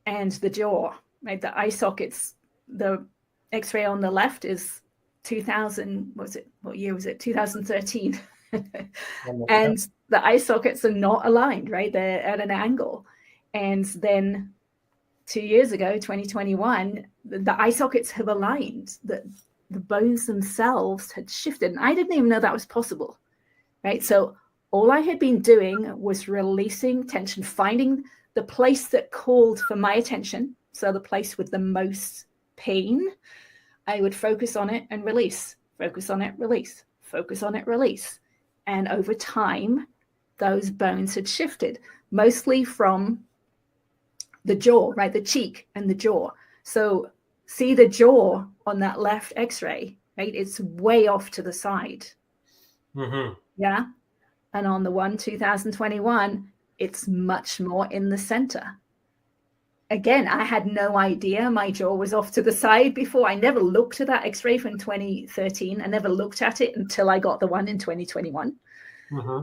and the jaw, right? The eye sockets, the X-ray on the left is 2000. What year was it? 2013. And the eye sockets are not aligned, right? They're at an angle. And then 2 years ago, 2021, the eye sockets have aligned. The bones themselves had shifted. And I didn't even know that was possible, right? So all I had been doing was releasing tension, finding the place that called for my attention. So the place with the most pain, I would focus on it and release, focus on it, release, focus on it, release. And over time, those bones had shifted, mostly from the jaw, right? The cheek and the jaw. So see the jaw on that left X-ray, right? It's way off to the side. Mm-hmm. Yeah. And on the one, 2021, it's much more in the center. Again, I had no idea my jaw was off to the side before. I never looked at that x-ray from 2013. I never looked at it until I got the one in 2021.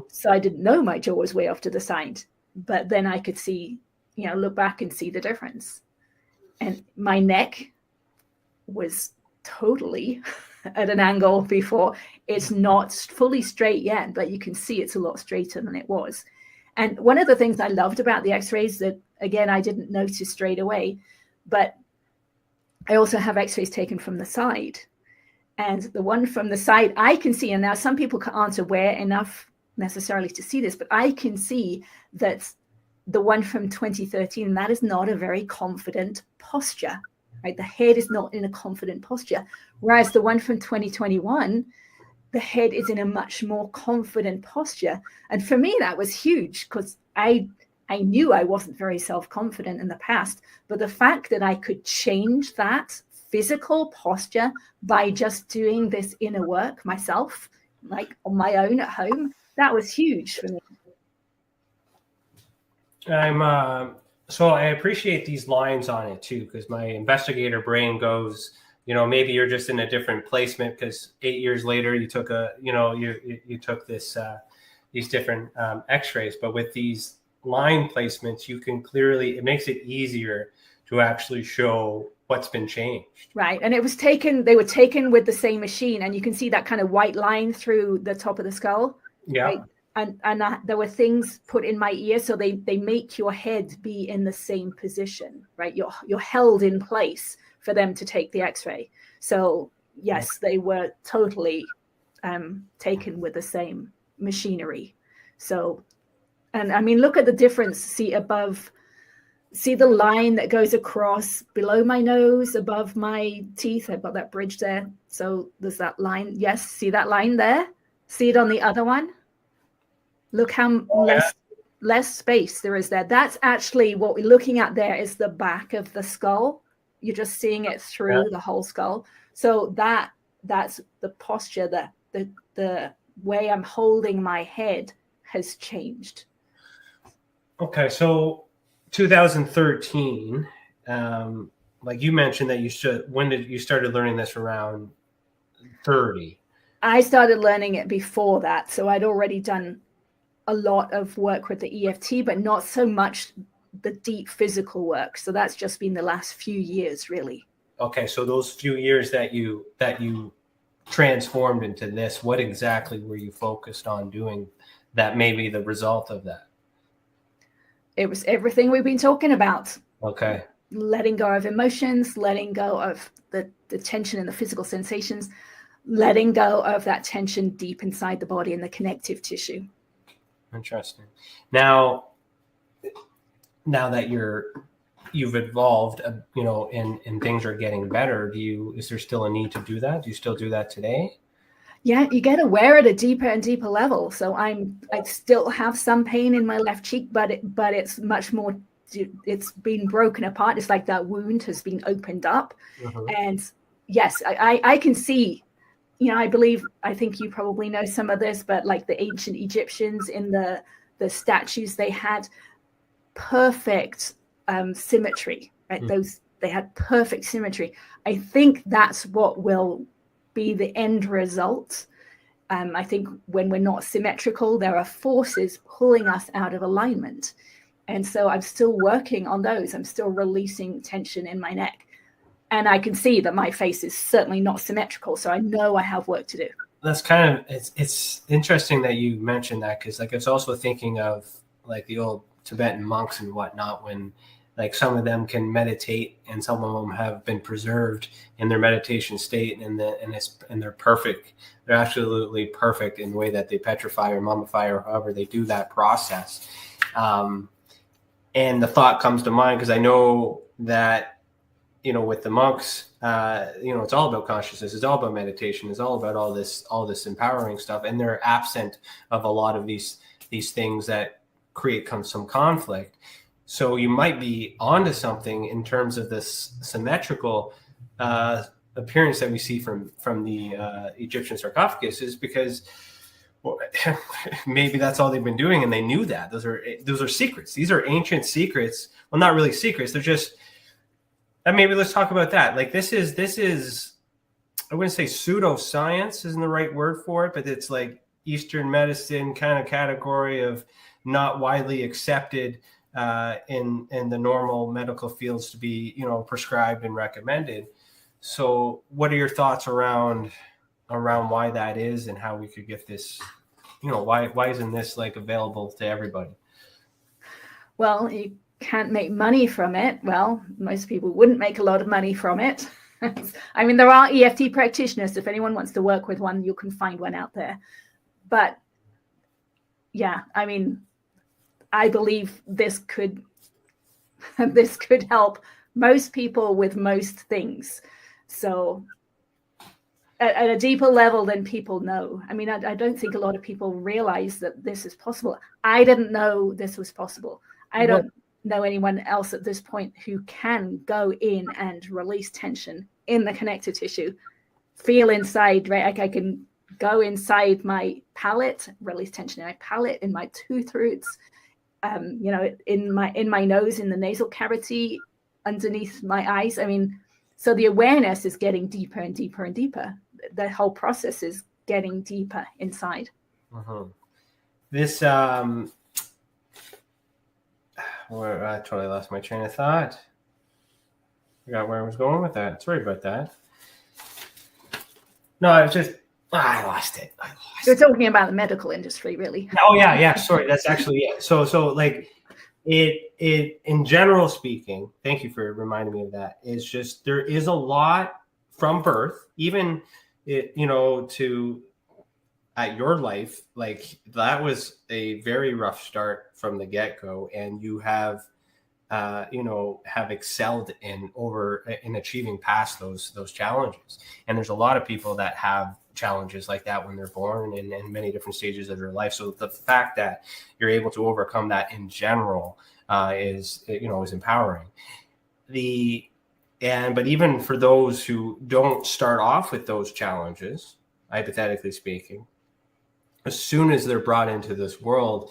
So I didn't know my jaw was way off to the side. But then I could see, look back and see the difference. And my neck was totally at an angle before. It's not fully straight yet, but you can see it's a lot straighter than it was. And one of the things I loved about the x-rays that, again, I didn't notice straight away, but I also have x-rays taken from the side. And the one from the side, I can see, and now some people aren't aware enough necessarily to see this, but I can see that the one from 2013, that is not a very confident posture, right? The head is not in a confident posture. Whereas the one from 2021, the head is in a much more confident posture. And for me, that was huge because I knew I wasn't very self-confident in the past, but the fact that I could change that physical posture by just doing this inner work myself, like on my own at home, that was huge for me. So I appreciate these lines on it too, because my investigator brain goes, maybe you're just in a different placement because 8 years later you took you took this these different x-rays, but with these line placements, you can clearly, it makes it easier to actually show what's been changed. Right. And it was taken, they were taken with the same machine, and you can see that kind of white line through the top of the skull. Yeah. Right? And there were things put in my ear, so they make your head be in the same position, right? You're held in place for them to take the x-ray. So yes, they were totally taken with the same machinery. So, and I mean, look at the difference. See the line that goes across below my nose, above my teeth. I've got that bridge there. So there's that line. Yes, see that line there? See it on the other one? Look how less space there is there. That's actually what we're looking at there is the back of the skull. You're just seeing it through the whole skull. So that's the posture, the way I'm holding my head has changed. Okay, so 2013, like you mentioned that when did you started learning this around 30? I started learning it before that. So I'd already done a lot of work with the EFT, but not so much the deep physical work. So that's just been the last few years, really. Okay, so those few years that you transformed into this, what exactly were you focused on doing that may be the result of that? It was everything we've been talking about. Okay. Letting go of emotions, letting go of the tension and the physical sensations, letting go of that tension deep inside the body and the connective tissue. Interesting. Now that you've evolved, and things are getting better, is there still a need to do that? Do you still do that today? Yeah, you get aware at a deeper and deeper level. So I still have some pain in my left cheek, but it's much more, it's been broken apart. It's like that wound has been opened up. And yes, I can see, I think you probably know some of this, but like the ancient Egyptians in the statues, they had perfect symmetry, right? They had perfect symmetry. I think that's what will be the end result. I think when we're not symmetrical, there are forces pulling us out of alignment. And so I'm still working on those. I'm still releasing tension in my neck. And I can see that my face is certainly not symmetrical. So I know I have work to do. That's kind of, it's interesting that you mentioned that, because like it's also thinking of like the old Tibetan monks and whatnot, when like some of them can meditate and some of them have been preserved in their meditation state, and they're perfect. They're absolutely perfect in the way that they petrify or mummify or however they do that process. And the thought comes to mind because I know that, with the monks, it's all about consciousness. It's all about meditation. It's all about all this empowering stuff. And they're absent of a lot of these things that create some conflict. So you might be onto something in terms of this symmetrical appearance that we see from the Egyptian sarcophagus, is because well, maybe that's all they've been doing, and they knew that. Those are secrets. These are ancient secrets. Well, not really secrets. They're just. And maybe let's talk about that. Like this is. I wouldn't say pseudoscience isn't the right word for it, but it's like Eastern medicine kind of category of not widely accepted in the normal medical fields to be, prescribed and recommended. So what are your thoughts around why that is and how we could get this, why isn't this like available to everybody? Well, you can't make money from it. Well, most people wouldn't make a lot of money from it. I mean, there are EFT practitioners. If anyone wants to work with one, you can find one out there. But yeah, I mean, I believe this could help most people with most things. So at a deeper level than people know. I mean, I don't think a lot of people realize that this is possible. I didn't know this was possible. I don't know anyone else at this point who can go in and release tension in the connective tissue, feel inside, right? Like I can go inside my palate, release tension in my palate, in my tooth roots, in my nose, in the nasal cavity, underneath my eyes. I mean, so the awareness is getting deeper and deeper and deeper. The whole process is getting deeper inside. Uh-huh. This, I totally lost my train of thought. Forgot where I was going with that. Sorry about that. No, I was just, I lost it. You're talking about the medical industry, really. Oh yeah. Sorry, that's actually it. So like it in general speaking, thank you for reminding me of that. It's just there is a lot from birth, even to at your life, like that was a very rough start from the get-go, and you have excelled in achieving past those challenges. And there's a lot of people that have challenges like that when they're born and in many different stages of their life. So the fact that you're able to overcome that in general is empowering. But even for those who don't start off with those challenges, hypothetically speaking, as soon as they're brought into this world,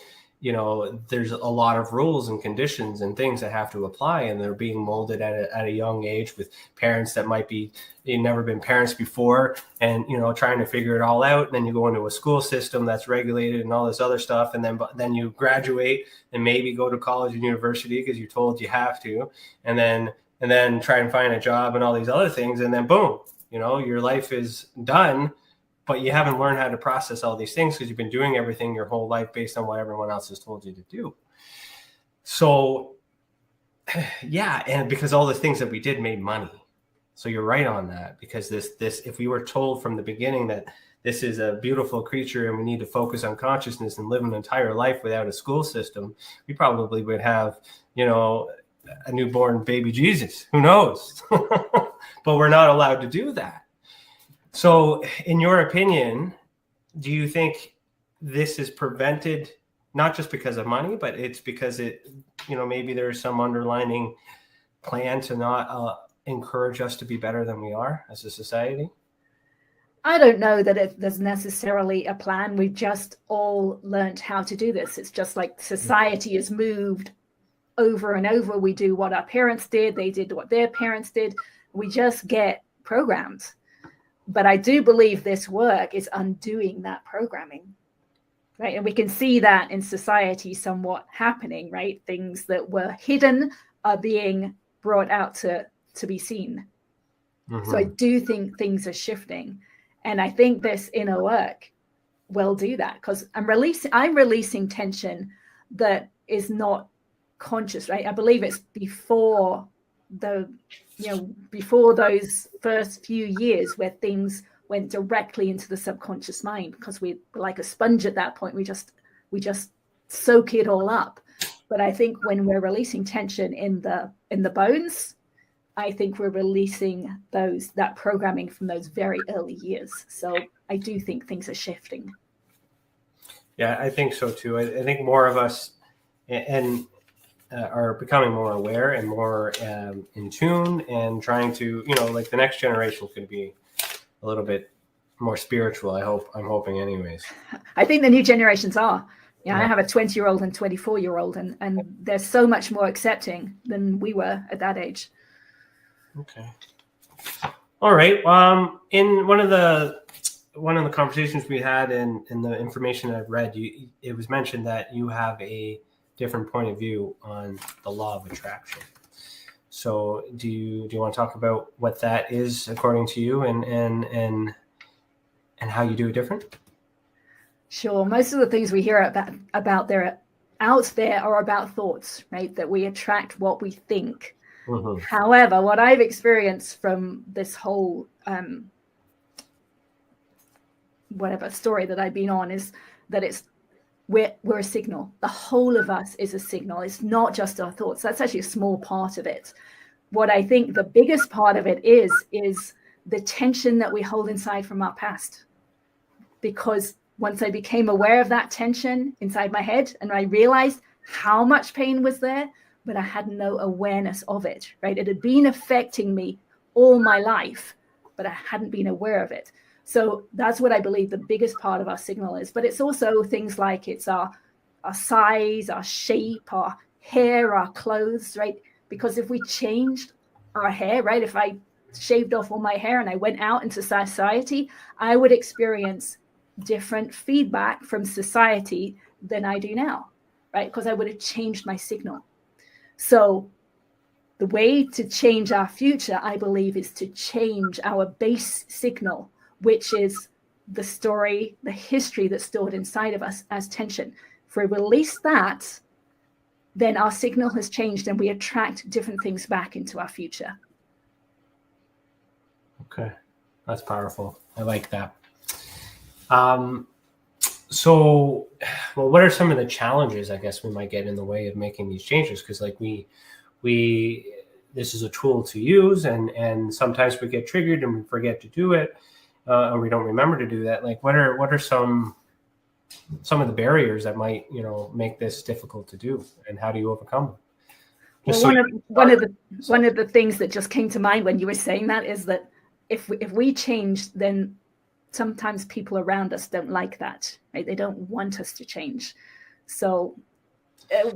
there's a lot of rules and conditions and things that have to apply, and they're being molded at a young age with parents that might be never been parents before, and trying to figure it all out. And then you go into a school system that's regulated and all this other stuff, and then you graduate and maybe go to college and university because you're told you have to, and then try and find a job and all these other things, and then boom, your life is done. But you haven't learned how to process all these things because you've been doing everything your whole life based on what everyone else has told you to do. So, yeah, and because all the things that we did made money. So you're right on that, because this if we were told from the beginning that this is a beautiful creature and we need to focus on consciousness and live an entire life without a school system, we probably would have, a newborn baby Jesus. Who knows? But we're not allowed to do that. So in your opinion, do you think this is prevented not just because of money, but it's because maybe there's some underlining plan to not encourage us to be better than we are as a society? I don't know that there's necessarily a plan. We've just all learned how to do this. It's just like society has moved over and over. We do what our parents did. They did what their parents did. We just get programmed. But I do believe this work is undoing that programming, right? And we can see that in society somewhat happening, right? Things that were hidden are being brought out to be seen. Mm-hmm. So I do think things are shifting. And I think this inner work will do that, because I'm releasing tension that is not conscious, right? I believe it's before those first few years where things went directly into the subconscious mind, because we're like a sponge at that point. We just soak it all up. But I think when we're releasing tension in the bones, I think we're releasing that programming from those very early years. So I do think things are shifting. Yeah, I think so too. I think more of us are becoming more aware and more in tune, and trying to, like the next generation could be a little bit more spiritual. I'm hoping anyways. I think the new generations are. Yeah. I have a 20-year-old and 24-year-old, and they're so much more accepting than we were at that age. Okay. All right. In one of the conversations we had and the information I've read, it was mentioned that you have a different point of view on the law of attraction. So do you want to talk about what that is according to you and how you do it different? Sure. Most of the things we hear out there are about thoughts, right? That we attract what we think. Mm-hmm. However, what I've experienced from this whole whatever story that I've been on is that we're a signal. The whole of us is a signal. It's not just our thoughts. That's actually a small part of it. What I think the biggest part of it is the tension that we hold inside from our past. Because once I became aware of that tension inside my head and I realized how much pain was there, but I had no awareness of it, right? It had been affecting me all my life, but I hadn't been aware of it. So that's what I believe the biggest part of our signal is. But it's also things like it's our size, our shape, our hair, our clothes, right? Because if we changed our hair, right? If I shaved off all my hair and I went out into society, I would experience different feedback from society than I do now, right? Because I would have changed my signal. So the way to change our future, I believe, is to change our base signal, which is the story, the history that's stored inside of us as tension. If we release that, then our signal has changed and we attract different things back into our future. Okay, that's powerful. I like that. So, well, what are some of the challenges, I guess, we might get in the way of making these changes? Because like this is a tool to use and sometimes we get triggered and we forget to do it, or we don't remember to do that. Like what are some of the barriers that might, make this difficult to do, and how do you overcome them? One of the things that just came to mind when you were saying that is that if we change, then sometimes people around us don't like that, right? They don't want us to change. So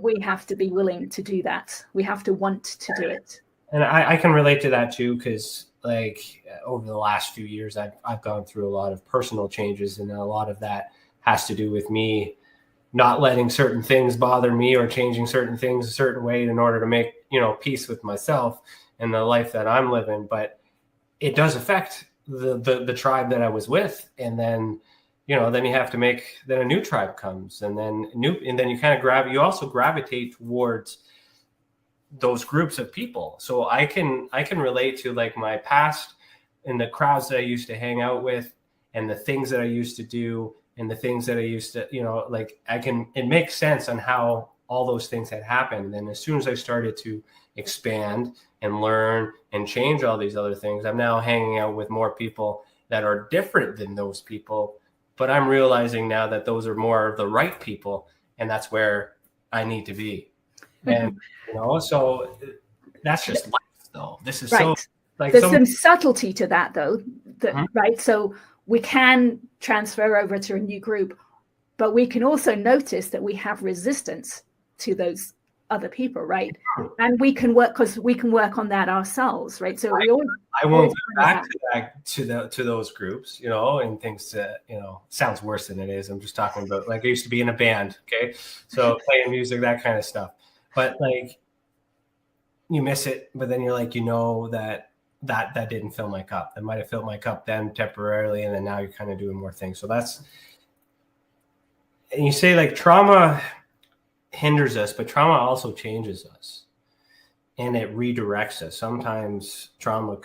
we have to be willing to do that. We have to want to do it. And I can relate to that too, because like over the last few years, I've gone through a lot of personal changes, and a lot of that has to do with me not letting certain things bother me or changing certain things a certain way in order to make, peace with myself and the life that I'm living. But it does affect the tribe that I was with. And then, then you have to then a new tribe comes, and then you kind of you also gravitate towards those groups of people. So I can relate to like my past and the crowds that I used to hang out with and the things that I used to do and the things that I used to, it makes sense on how all those things had happened. And then as soon as I started to expand and learn and change all these other things, I'm now hanging out with more people that are different than those people. But I'm realizing now that those are more of the right people, and that's where I need to be. And, so that's just life, though. This is right. There's some subtlety to that, though, right? So we can transfer over to a new group, but we can also notice that we have resistance to those other people, right? And we can work on that ourselves, right? So I won't go back to those groups, and things sounds worse than it is. I'm just talking about like I used to be in a band, okay? So playing music, that kind of stuff. But like you miss it, but then you're like, that didn't fill my cup. That might have filled my cup then temporarily, and then now you're kind of doing more things. So and you say like trauma hinders us, but trauma also changes us and it redirects us. Sometimes trauma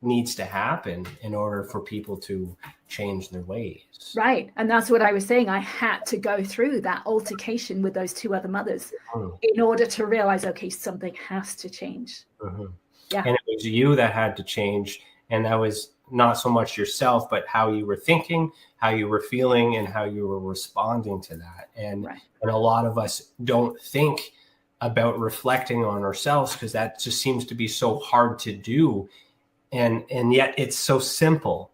needs to happen in order for people to change their ways. Right. And that's what I was saying. I had to go through that altercation with those two other mothers in order to realize, okay, something has to change. Mm-hmm. Yeah. And it was you that had to change. And that was not so much yourself, but how you were thinking, how you were feeling, and how you were responding to that. And a lot of us don't think about reflecting on ourselves because that just seems to be so hard to do. And yet it's so simple.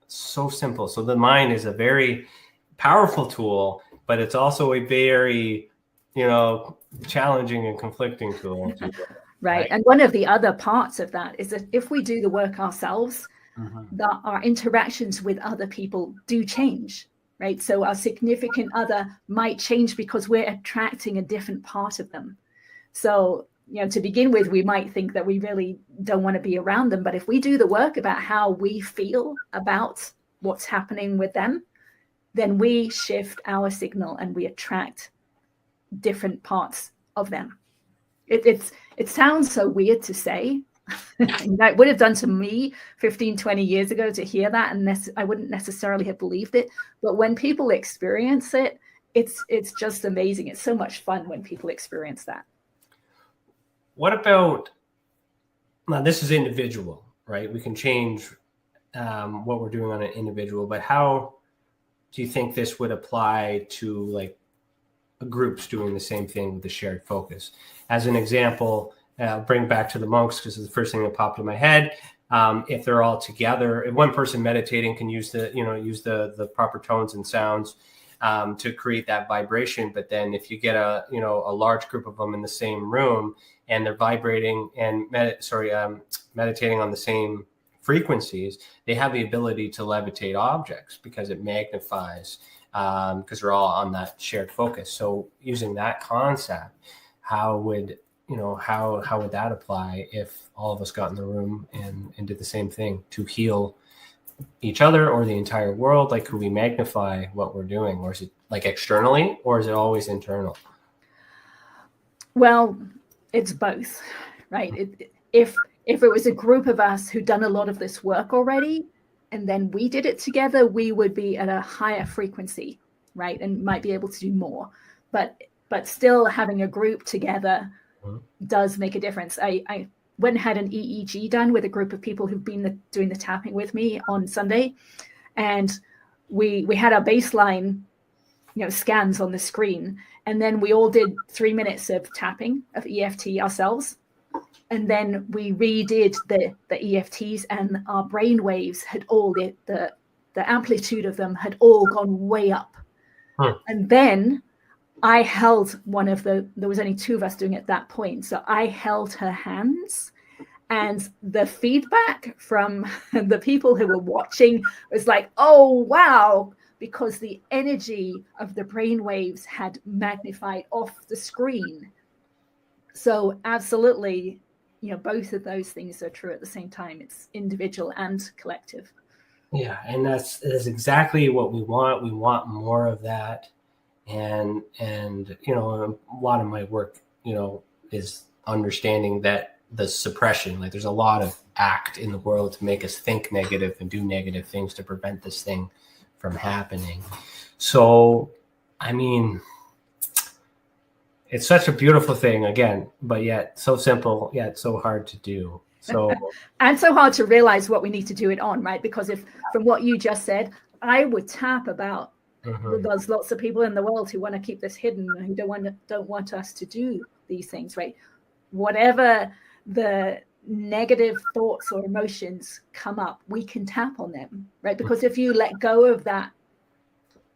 so simple. So the mind is a very powerful tool, but it's also a very, challenging and conflicting tool. Right. And one of the other parts of that is that if we do the work ourselves, that our interactions with other people do change, right? So our significant other might change because we're attracting a different part of them. So, to begin with, we might think that we really don't want to be around them. But if we do the work about how we feel about what's happening with them, then we shift our signal and we attract different parts of them. It sounds so weird to say. It would have done to me 15, 20 years ago to hear that, and I wouldn't necessarily have believed it. But when people experience it, it's just amazing. It's so much fun when people experience that. What about, now this is individual, right? We can change what we're doing on an individual, but how do you think this would apply to like groups doing the same thing with a shared focus? As an example, I'll bring back to the monks because it's the first thing that popped in my head. If they're all together, if one person meditating can use the proper tones and sounds to create that vibration, but then if you get a large group of them in the same room and they're vibrating and meditating on the same frequencies, they have the ability to levitate objects because it magnifies because we're all on that shared focus. So using that concept, how would that apply if all of us got in the room and did the same thing to heal each other or the entire world? Like, could we magnify what we're doing, or is it like externally, or is it always internal? Well, it's both, right? If it was a group of us who'd done a lot of this work already, and then we did it together, we would be at a higher frequency, right? And might be able to do more. But still having a group together does make a difference. I went and had an EEG done with a group of people who've been doing the tapping with me on Sunday. And we had our baseline, scans on the screen. And then we all did 3 minutes of tapping of EFT ourselves. And then we redid the EFTs, and our brain waves had all the amplitude of them had all gone way up. And then I held there was only two of us doing it at that point. So I held her hands, and the feedback from the people who were watching was like, oh, wow, because the energy of the brain waves had magnified off the screen. So absolutely, both of those things are true at the same time. It's individual and collective. Yeah, and that's exactly what we want. We want more of that. And a lot of my work, is understanding that the suppression, like there's a lot of act in the world to make us think negative and do negative things to prevent this thing from happening. So, I mean, it's such a beautiful thing, again, but yet so simple, yet so hard to do. So and so hard to realize what we need to do it on, right? Because if from what you just said, I would tap about there's lots of people in the world who want to keep this hidden, who don't want us to do these things, right? Whatever the negative thoughts or emotions come up, we can tap on them, right? Because if you let go of that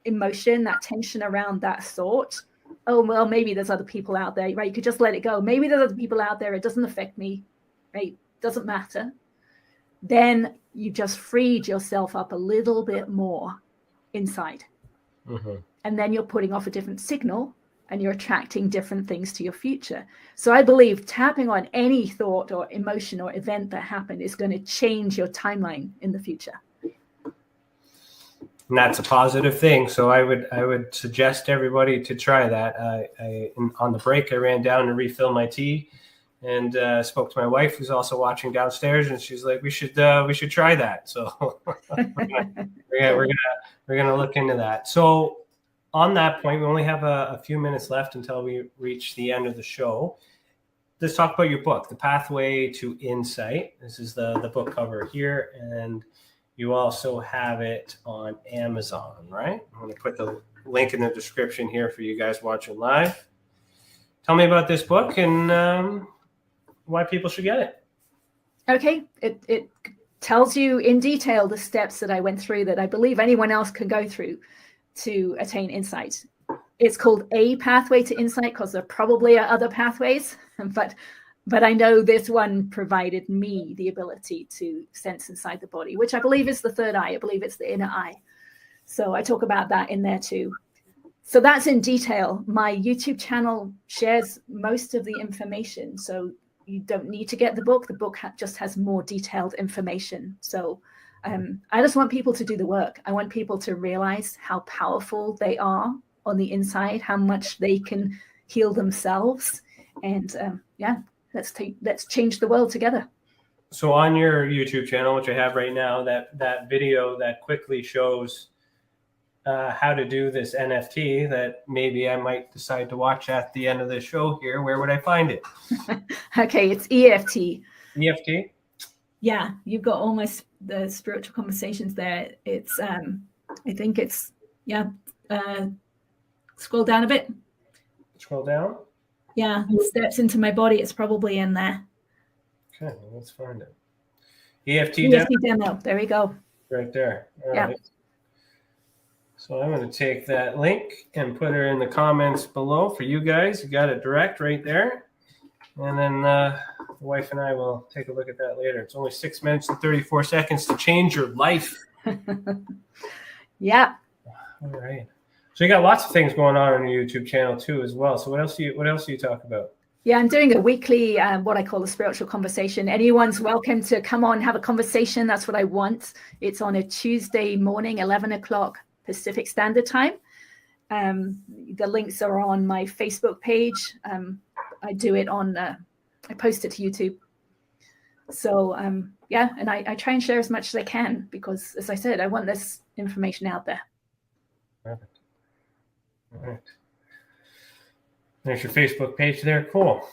emotion, that tension around that thought, oh, well, maybe there's other people out there, right? You could just let it go. Maybe there's other people out there. It doesn't affect me, right? Doesn't matter. Then you just freed yourself up a little bit more inside. And then you're putting off a different signal and you're attracting different things to your future. So I believe tapping on any thought or emotion or event that happened is going to change your timeline in the future. And that's a positive thing. So I would suggest everybody to try that. On the break, I ran down to refill my tea and spoke to my wife, who's also watching downstairs, and she's like, "We should try that." So we're gonna look into that. So on that point, we only have a few minutes left until we reach the end of the show. Let's talk about your book, The Pathway to Insight. This is the book cover here, and you also have it on Amazon, right? I'm going to put the link in the description here for you guys watching live. Tell me about this book and why people should get it. Okay. It tells you in detail the steps that I went through that I believe anyone else can go through to attain insight. It's called a pathway to insight because there probably are other pathways, but I know this one provided me the ability to sense inside the body, which I believe is the third eye. I believe it's the inner eye. So I talk about that in there too. So that's in detail. My YouTube channel shares most of the information. So you don't need to get the book. The book just has more detailed information. So I just want people to do the work. I want people to realize how powerful they are on the inside, how much they can heal themselves. And let's change the world together. So on your YouTube channel, which I have right now, that video that quickly shows how to do this NFT that maybe I might decide to watch at the end of the show here, where would I find it? Okay, it's EFT. EFT? Yeah, you've got almost the spiritual conversations there. It's, I think it's, scroll down a bit. Scroll down? Yeah, steps into my body. It's probably in there. Okay, well, let's find it. EFT demo. There we go. Right there. All yeah. Right. So I'm going to take that link and put her in the comments below for you guys. You got it direct right there. And then the wife and I will take a look at that later. It's only 6 minutes and 34 seconds to change your life. Yeah. All right. So you got lots of things going on your YouTube channel too, as well. So what else do you talk about? Yeah, I'm doing a weekly, what I call a spiritual conversation. Anyone's welcome to come on, have a conversation. That's what I want. It's on a Tuesday morning, 11 o'clock Pacific Standard Time. The links are on my Facebook page. I do it on, I post it to YouTube. So and I try and share as much as I can because, as I said, I want this information out there. Perfect. All right. There's your Facebook page there. Cool.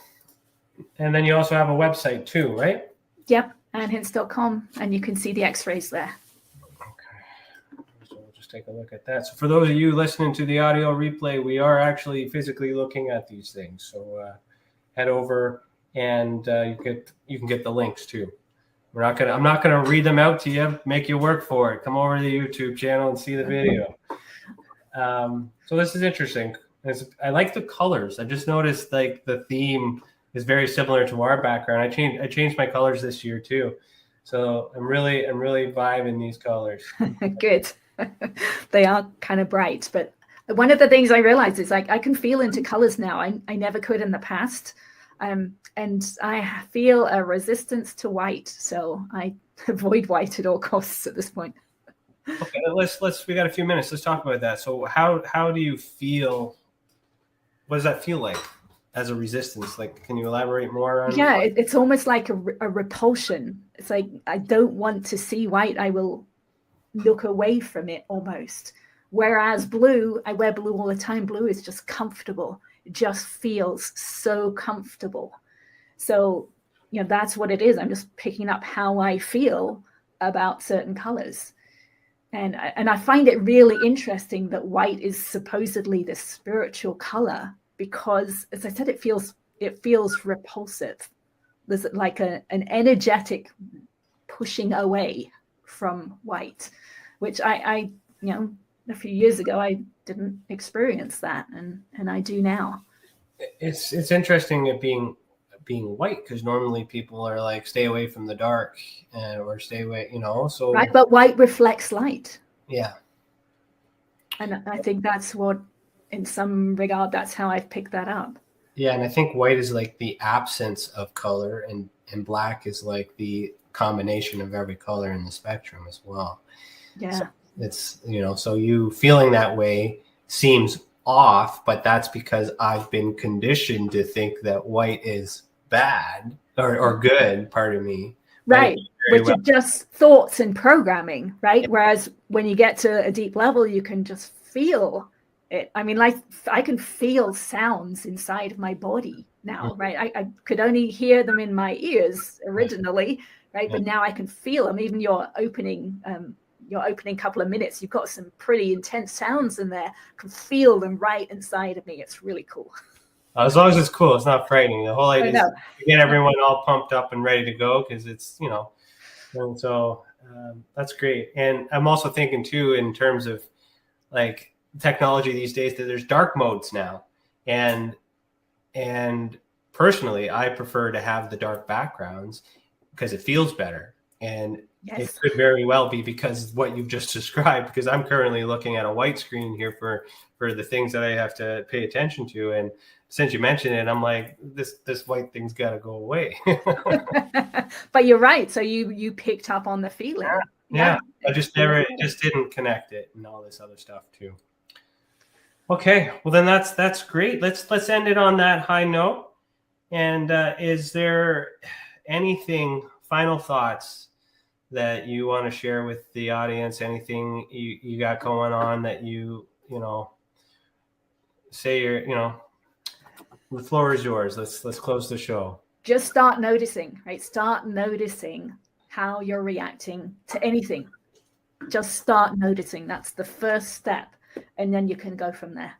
And then you also have a website too, right? Yep, and Hince.com, and you can see the x-rays there. Okay. So we'll just take a look at that. So for those of you listening to the audio replay, we are actually physically looking at these things. So head over and you can get the links too. I'm not gonna read them out to you, make you work for it. Come over to the YouTube channel and see the video. So this is interesting. I like the colors. I just noticed like the theme is very similar to our background. I changed my colors this year too. So I'm really vibing these colors. Good. They are kind of bright, but one of the things I realized is like I can feel into colors now. I never could in the past. And I feel a resistance to white. So I avoid white at all costs at this point. Okay, we got a few minutes. Let's talk about that. So how do you feel? What does that feel like as a resistance? Like, can you elaborate more on? Yeah, it's almost like a repulsion. It's like, I don't want to see white. I will look away from it almost. Whereas blue, I wear blue all the time. Blue is just comfortable. It just feels so comfortable. So, that's what it is. I'm just picking up how I feel about certain colors. And I find it really interesting that white is supposedly the spiritual color because, as I said, it feels repulsive. There's like an energetic pushing away from white, which I a few years ago I didn't experience that, and I do now. It's interesting it being white because normally people are like stay away from the dark or stay away, so right, but white reflects light. Yeah, and I think that's what, in some regard, that's how I've picked that up. Yeah, and I think white is like the absence of color, and black is like the combination of every color in the spectrum as well. Yeah, so it's so you feeling that way seems off, but that's because I've been conditioned to think that white is bad or good, pardon me. Right, which are just thoughts and programming, right? Yeah. Whereas when you get to a deep level, you can just feel it. I mean, like I can feel sounds inside of my body now, right? I could only hear them in my ears originally, right? But now I can feel them. Even your opening couple of minutes, you've got some pretty intense sounds in there. I can feel them right inside of me. It's really cool. As long as it's cool, it's not frightening. The whole idea is to get everyone all pumped up and ready to go because it's, And so that's great. And I'm also thinking too, in terms of like technology these days, that there's dark modes now. And personally, I prefer to have the dark backgrounds because it feels better. And it could very well be because what you've just described, because I'm currently looking at a white screen here for the things that I have to pay attention to. And since you mentioned it, I'm like, this white thing's got to go away. But you're right. So you picked up on the feeling. Yeah. I just didn't connect it and all this other stuff too. Okay. Well, then that's great. Let's end it on that high note. And is there anything, final thoughts that you want to share with the audience? Anything you got going on that you say the floor is yours. Let's close the show. Just start noticing, right? Start noticing how you're reacting to anything. Just start noticing. That's the first step. And then you can go from there.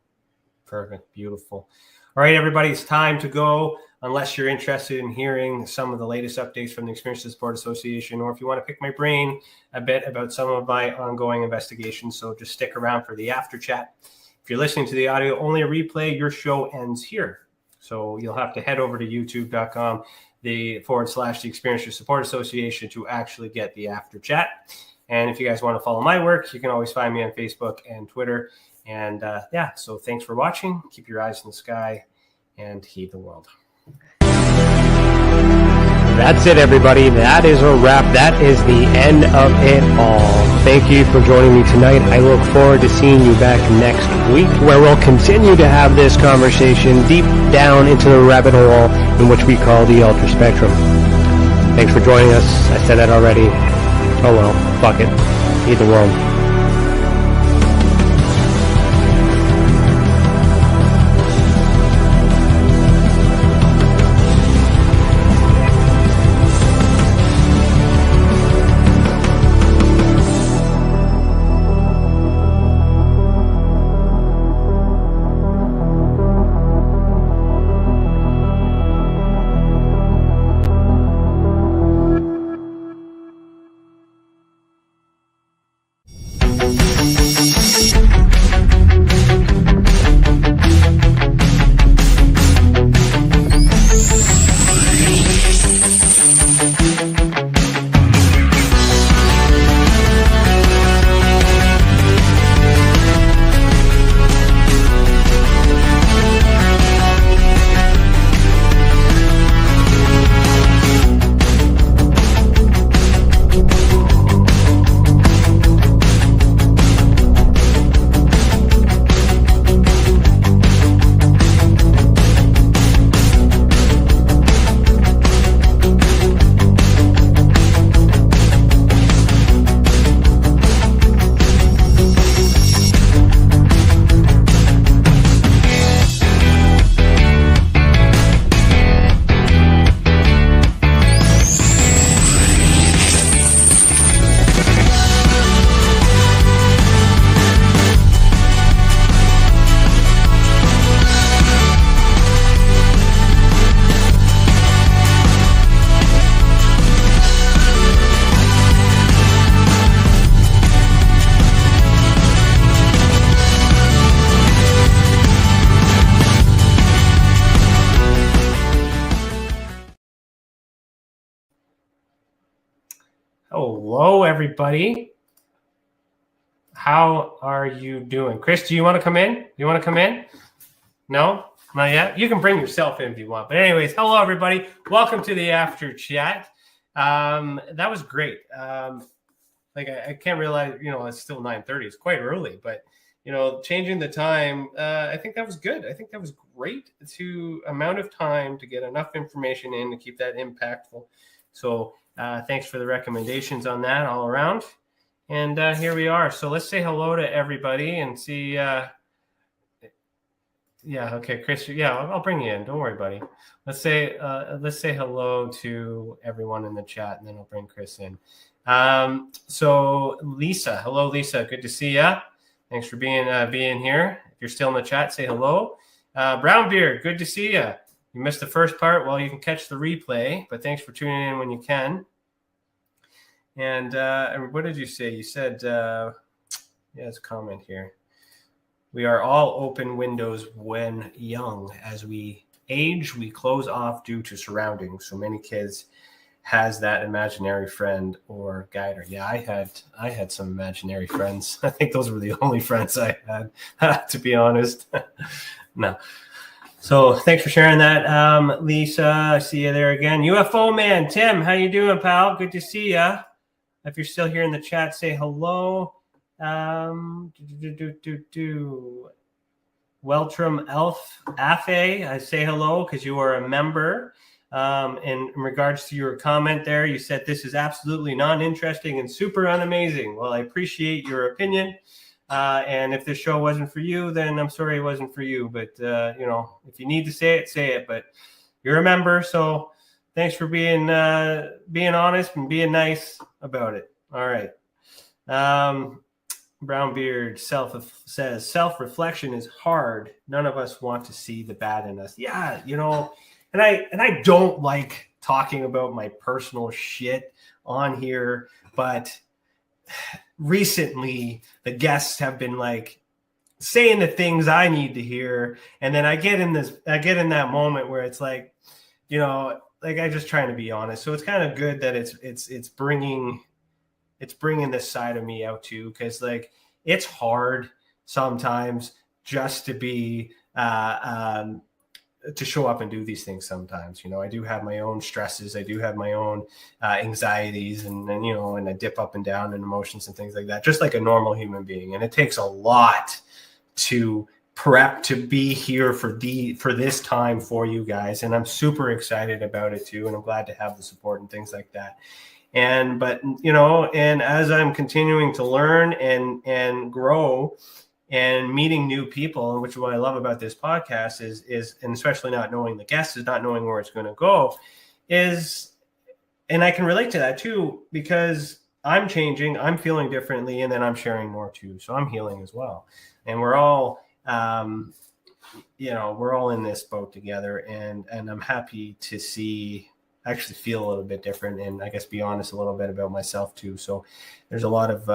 Perfect. Beautiful. All right, everybody, it's time to go. Unless you're interested in hearing some of the latest updates from the Experience Support Association, or if you want to pick my brain a bit about some of my ongoing investigations. So just stick around for the after chat. If you're listening to the audio only replay, your show ends here. So you'll have to head over to youtube.com, the Experience Support Association, to actually get the after chat. And if you guys want to follow my work, you can always find me on Facebook and Twitter. And so thanks for watching. Keep your eyes in the sky and heed the world. That's it, everybody. That is a wrap. That is the end of it all. Thank you for joining me tonight. I look forward to seeing you back next week, where we'll continue to have this conversation deep down into the rabbit hole in which we call the ultra spectrum. Thanks for joining us. I said that already. Oh well, fuck it. Heed the world. Hello, everybody. How are you doing? Chris, do you want to come in? You want to come in? No? Not yet? You can bring yourself in if you want. But anyways, hello, everybody. Welcome to the after chat. That was great. I can't realize, it's still 9:30. It's quite early, but, changing the time, I think that was good. I think that was great amount of time to get enough information in to keep that impactful. So thanks for the recommendations on that all around. And here we are. So let's say hello to everybody and see. Yeah, okay, Chris. Yeah, I'll bring you in. Don't worry, buddy. Let's say hello to everyone in the chat, and then I'll bring Chris in. So Lisa, hello, Lisa. Good to see ya. Thanks for being here. If you're still in the chat, say hello. Brownbeard, good to see ya. You missed the first part. Well, you can catch the replay, but thanks for tuning in when you can. And what did you say? You said, it's a comment here. We are all open windows when young. As we age, we close off due to surroundings. So many kids has that imaginary friend or guide. Yeah, I had some imaginary friends. I think those were the only friends I had, to be honest. No. So thanks for sharing that, Lisa. I see you there again. UFO man, Tim, how you doing, pal? Good to see ya. If you're still here in the chat, say hello. Weltram Elf Afe, I say hello because you are a member. In regards to your comment there, you said this is absolutely non-interesting and super unamazing. Well, I appreciate your opinion. And if this show wasn't for you, then I'm sorry it wasn't for you. But, if you need to say it, say it. But you're a member, so thanks for being honest and being nice about it. All right. Brownbeard says self-reflection is hard. None of us want to see the bad in us. Yeah, and I don't like talking about my personal shit on here, but recently the guests have been like saying the things I need to hear, and then I get in that moment where it's like, I just trying to be honest. So it's kind of good that it's bringing this side of me out too, because like it's hard sometimes just to be to show up and do these things sometimes. I do have my own stresses. I do have my own anxieties and I dip up and down in emotions and things like that, just like a normal human being. And it takes a lot to prep to be here for this time for you guys. And I'm super excited about it too. And I'm glad to have the support and things like that. And as I'm continuing to learn and grow and meeting new people, which is what I love about this podcast is, and especially not knowing the guests, is not knowing where it's going to go, and I can relate to that too, because I'm changing, I'm feeling differently, and then I'm sharing more too. So I'm healing as well. And we're all, we're all in this boat together, and I'm happy to actually feel a little bit different, and I guess be honest a little bit about myself too. So there's a lot of,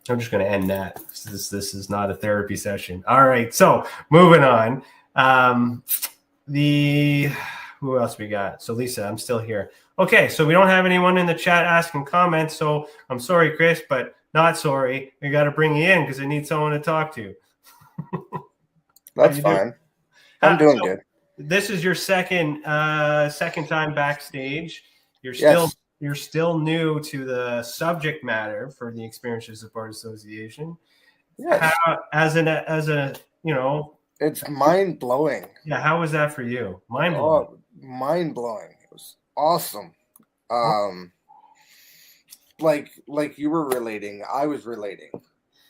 I'm just going to end that. This is not a therapy session. All right. So moving on. Who else we got? So Lisa, I'm still here. Okay. So we don't have anyone in the chat asking comments. So I'm sorry, Chris, but not sorry. We got to bring you in because I need someone to talk to. That's fine. I'm doing good. This is your second time backstage. You're still new to the subject matter for the Experiential Support Association. Yes. It's mind blowing. Yeah. How was that for you? Mind blowing. Oh, mind blowing. It was awesome. Like you were relating, I was relating.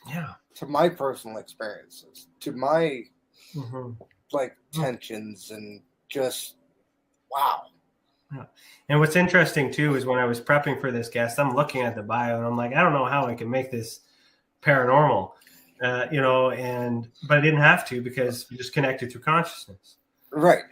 Yeah. To my personal experiences, to my tensions, and just wow. Yeah. And what's interesting too is when I was prepping for this guest, I'm looking at the bio and I'm like, I don't know how I can make this paranormal, but I didn't have to, because we just connected through consciousness. Right.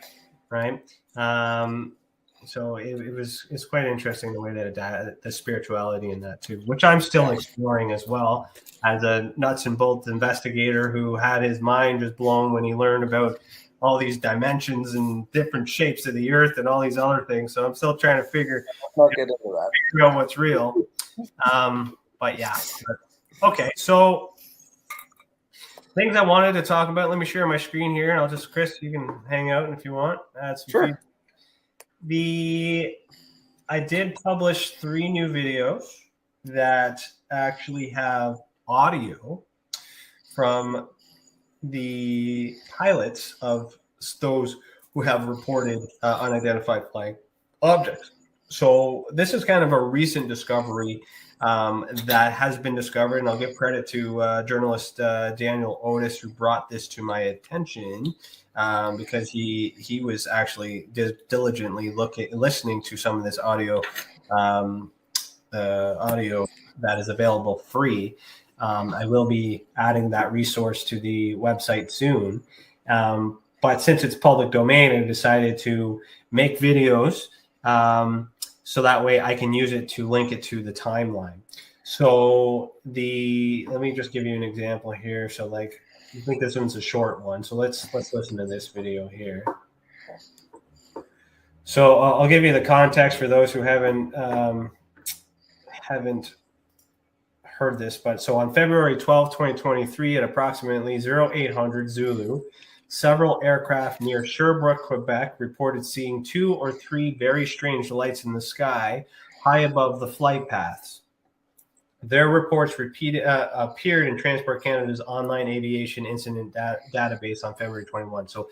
So it's quite interesting the way that the spirituality in that too, which I'm still exploring as well, as a nuts and bolts investigator who had his mind just blown when he learned about all these dimensions and different shapes of the earth and all these other things. So I'm still trying to figure out what's real. But yeah. Okay. So things I wanted to talk about, let me share my screen here, and I'll just, Chris, you can hang out if you want. Sure. I did publish 3 new videos that actually have audio from the pilots of those who have reported unidentified flying objects. So this is kind of a recent discovery that has been discovered, and I'll give credit to journalist Daniel Otis, who brought this to my attention, because he was actually diligently listening to some of this audio that is available free. I will be adding that resource to the website soon. But since it's public domain, I decided to make videos so that way I can use it to link it to the timeline. So let me just give you an example here. So like, I think this one's a short one. So let's listen to this video here. So I'll give you the context for those who haven't heard this. But so on February 12, 2023, at approximately 0800 Zulu, several aircraft near Sherbrooke, Quebec, reported seeing 2 or 3 very strange lights in the sky high above the flight paths. Their reports appeared in Transport Canada's online aviation incident database on February 21. So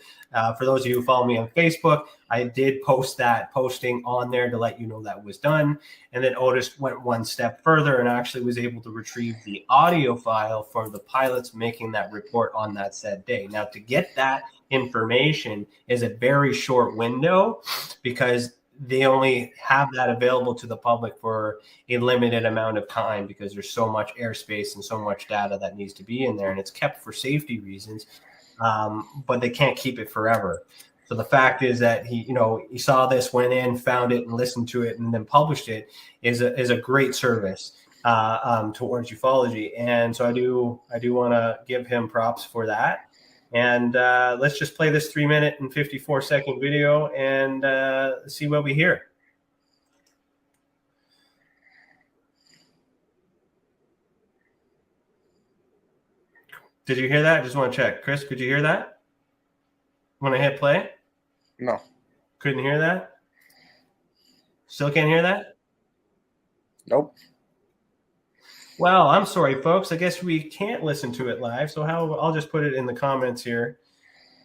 for those of you who follow me on Facebook, I did post that posting on there to let you know that was done. And then Otis went one step further and actually was able to retrieve the audio file for the pilots making that report on that said day. Now, to get that information is a very short window because they only have that available to the public for a limited amount of time because there's so much airspace and so much data that needs to be in there, and it's kept for safety reasons, but they can't keep it forever. So the fact is that he saw this, went in, found it, and listened to it, and then published it is a great service towards ufology. And so I do want to give him props for that. And let's just play this 3-minute and 54-second video and see what we hear. Did you hear that? I just want to check. Chris, could you hear that when I hit play? No. Couldn't hear that? Still can't hear that? Nope. Well, I'm sorry, folks. I guess we can't listen to it live. So I'll just put it in the comments here.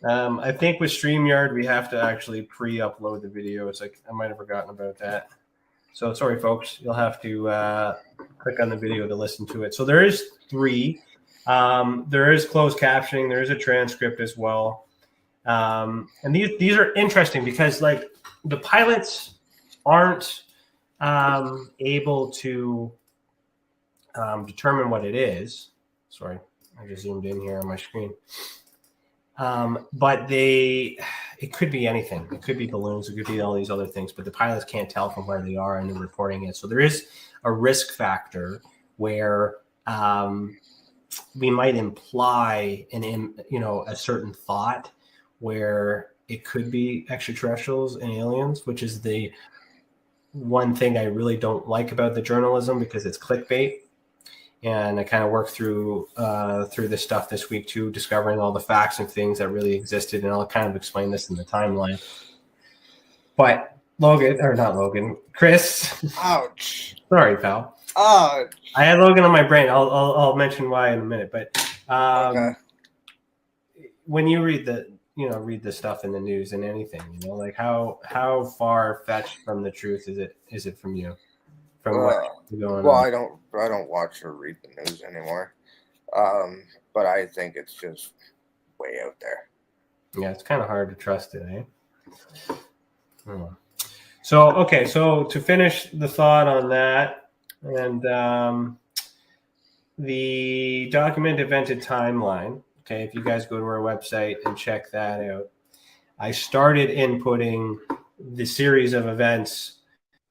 I think with StreamYard, we have to actually pre-upload the video. It's like I might have forgotten about that. So sorry, folks. You'll have to click on the video to listen to it. So there is 3. There is closed captioning. There is a transcript as well. And these are interesting because like the pilots aren't able to determine what it is. Sorry, I just zoomed in here on my screen. But it could be anything. It could be balloons. It could be all these other things. But the pilots can't tell from where they are and they're reporting it. So there is a risk factor where we might imply a certain thought where it could be extraterrestrials and aliens, which is the one thing I really don't like about the journalism because it's clickbait. And I kind of worked through this stuff this week too, discovering all the facts and things that really existed, and I'll kind of explain this in the timeline. But Chris. Ouch. Sorry, pal. Ouch. I had Logan on my brain. I'll mention why in a minute. But Okay. When you read the stuff in the news and anything, like how far fetched from the truth is it from you? From what's going on? I don't watch or read the news anymore. But I think it's just way out there. Yeah, it's kind of hard to trust it, eh? So to finish the thought on that, and the documented evented timeline. Okay, if you guys go to our website and check that out, I started inputting the series of events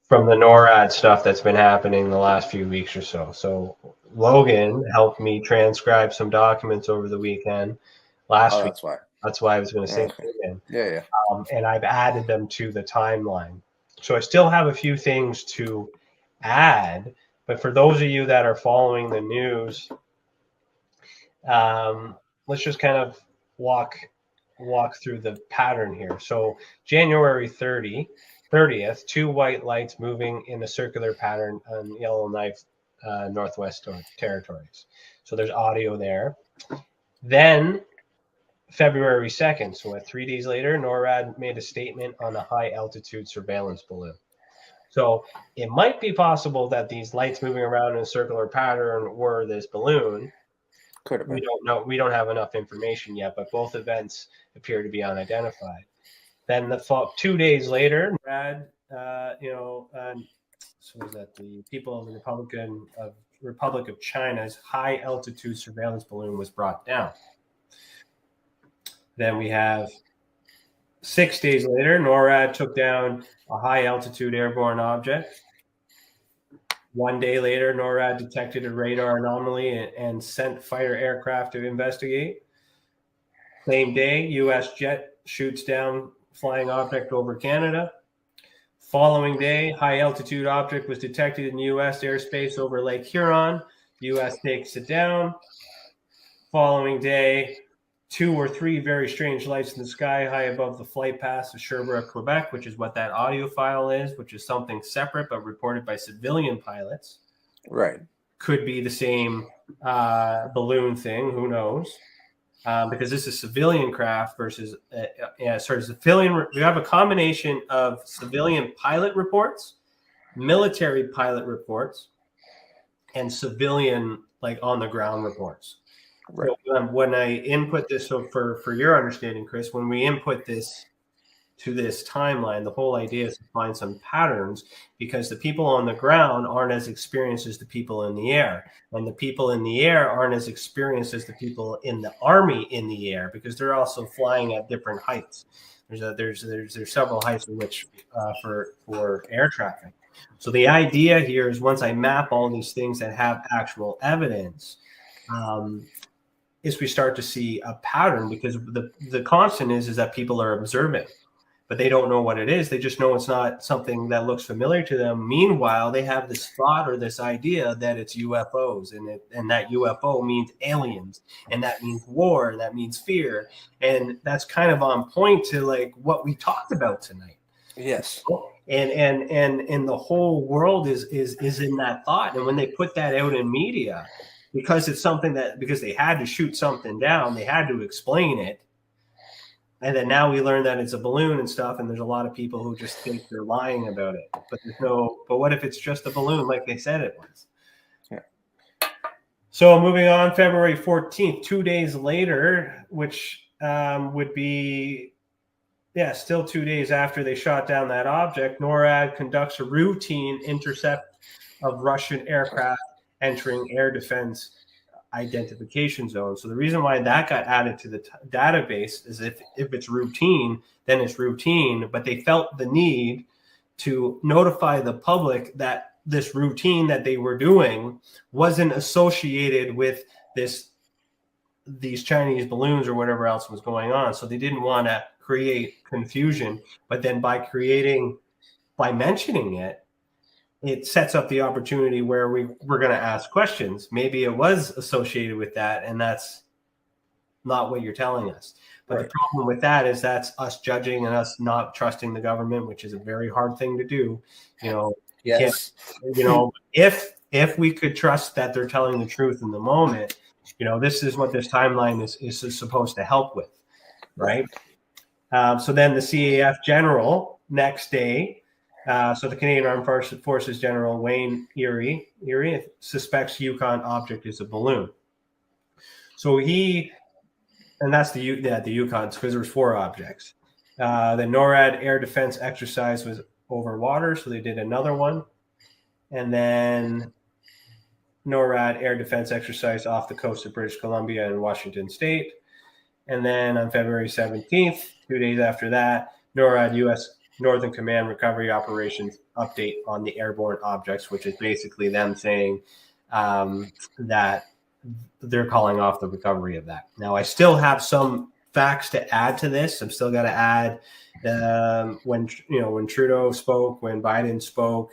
from the NORAD stuff that's been happening the last few weeks or so. So Logan helped me transcribe some documents over the weekend last week. That's why I was going to say it again. Yeah. And I've added them to the timeline. So I still have a few things to add, but for those of you that are following the news, let's just kind of walk through the pattern here. So January 30th, 2 white lights moving in a circular pattern on Yellowknife, Northwest Territories. So there's audio there. Then February 2nd, so 3 days later, NORAD made a statement on a high altitude surveillance balloon. So it might be possible that these lights moving around in a circular pattern were this balloon. Could have been. We don't know. We don't have enough information yet, but both events appear to be unidentified. Then 2 days later, NORAD, so was that the people of the Republic of China's high altitude surveillance balloon was brought down. Then we have 6 days later, NORAD took down a high-altitude airborne object. 1 day later, NORAD detected a radar anomaly and sent fighter aircraft to investigate. Same day, U.S. jet shoots down flying object over Canada. Following day, high-altitude object was detected in U.S. airspace over Lake Huron. U.S. takes it down. Following day, 2 or 3 very strange lights in the sky high above the flight paths of Sherbrooke, Quebec, which is what that audio file is, which is something separate but reported by civilian pilots. Right. Could be the same balloon thing. Who knows? Because this is civilian craft versus civilian. We have a combination of civilian pilot reports, military pilot reports, and civilian on the ground reports. Right. So, when I input this, so for your understanding, Chris, when we input this to this timeline, the whole idea is to find some patterns, because the people on the ground aren't as experienced as the people in the air, and the people in the air aren't as experienced as the people in the Army in the air, because they're also flying at different heights. There's several heights in which for air traffic. So the idea here is, once I map all these things that have actual evidence, is we start to see a pattern, because the constant is that people are observing, but they don't know what it is. They just know it's not something that looks familiar to them. Meanwhile, they have this thought or this idea that it's UFOs, and that UFO means aliens, and that means war, and that means fear. And that's kind of on point to what we talked about tonight. Yes. And the whole world is in that thought. And when they put that out in media, because it's something because they had to shoot something down, they had to explain it. And then now we learn that it's a balloon and stuff, and there's a lot of people who just think they're lying about it. But what if it's just a balloon like they said it was? Yeah. So moving on, February 14th, 2 days later, which would be, still 2 days after they shot down that object, NORAD conducts a routine intercept of Russian aircraft entering air defense identification zone. So the reason why that got added to the database is if it's routine, then it's routine. But they felt the need to notify the public that this routine that they were doing wasn't associated with these Chinese balloons or whatever else was going on. So they didn't want to create confusion. But then by mentioning it, it sets up the opportunity where we're going to ask questions. Maybe it was associated with that, and that's not what you're telling us. But The problem with that is that's us judging and us not trusting the government, which is a very hard thing to do. Yes. If we could trust that they're telling the truth in the moment, this is what this timeline is supposed to help with, right? So then the CAF general next day. So the Canadian Armed Forces General Wayne Erie suspects Yukon object is a balloon. So and that's the Yukon, because there was 4 objects. The NORAD air defense exercise was over water, so they did another one. And then NORAD air defense exercise off the coast of British Columbia and Washington State. And then on February 17th, 2 days after that, NORAD U.S. Northern Command recovery operations update on the airborne objects, which is basically them saying that they're calling off the recovery of that. Now, I still have some facts to add to this. I'm still got to add when Trudeau spoke, when Biden spoke,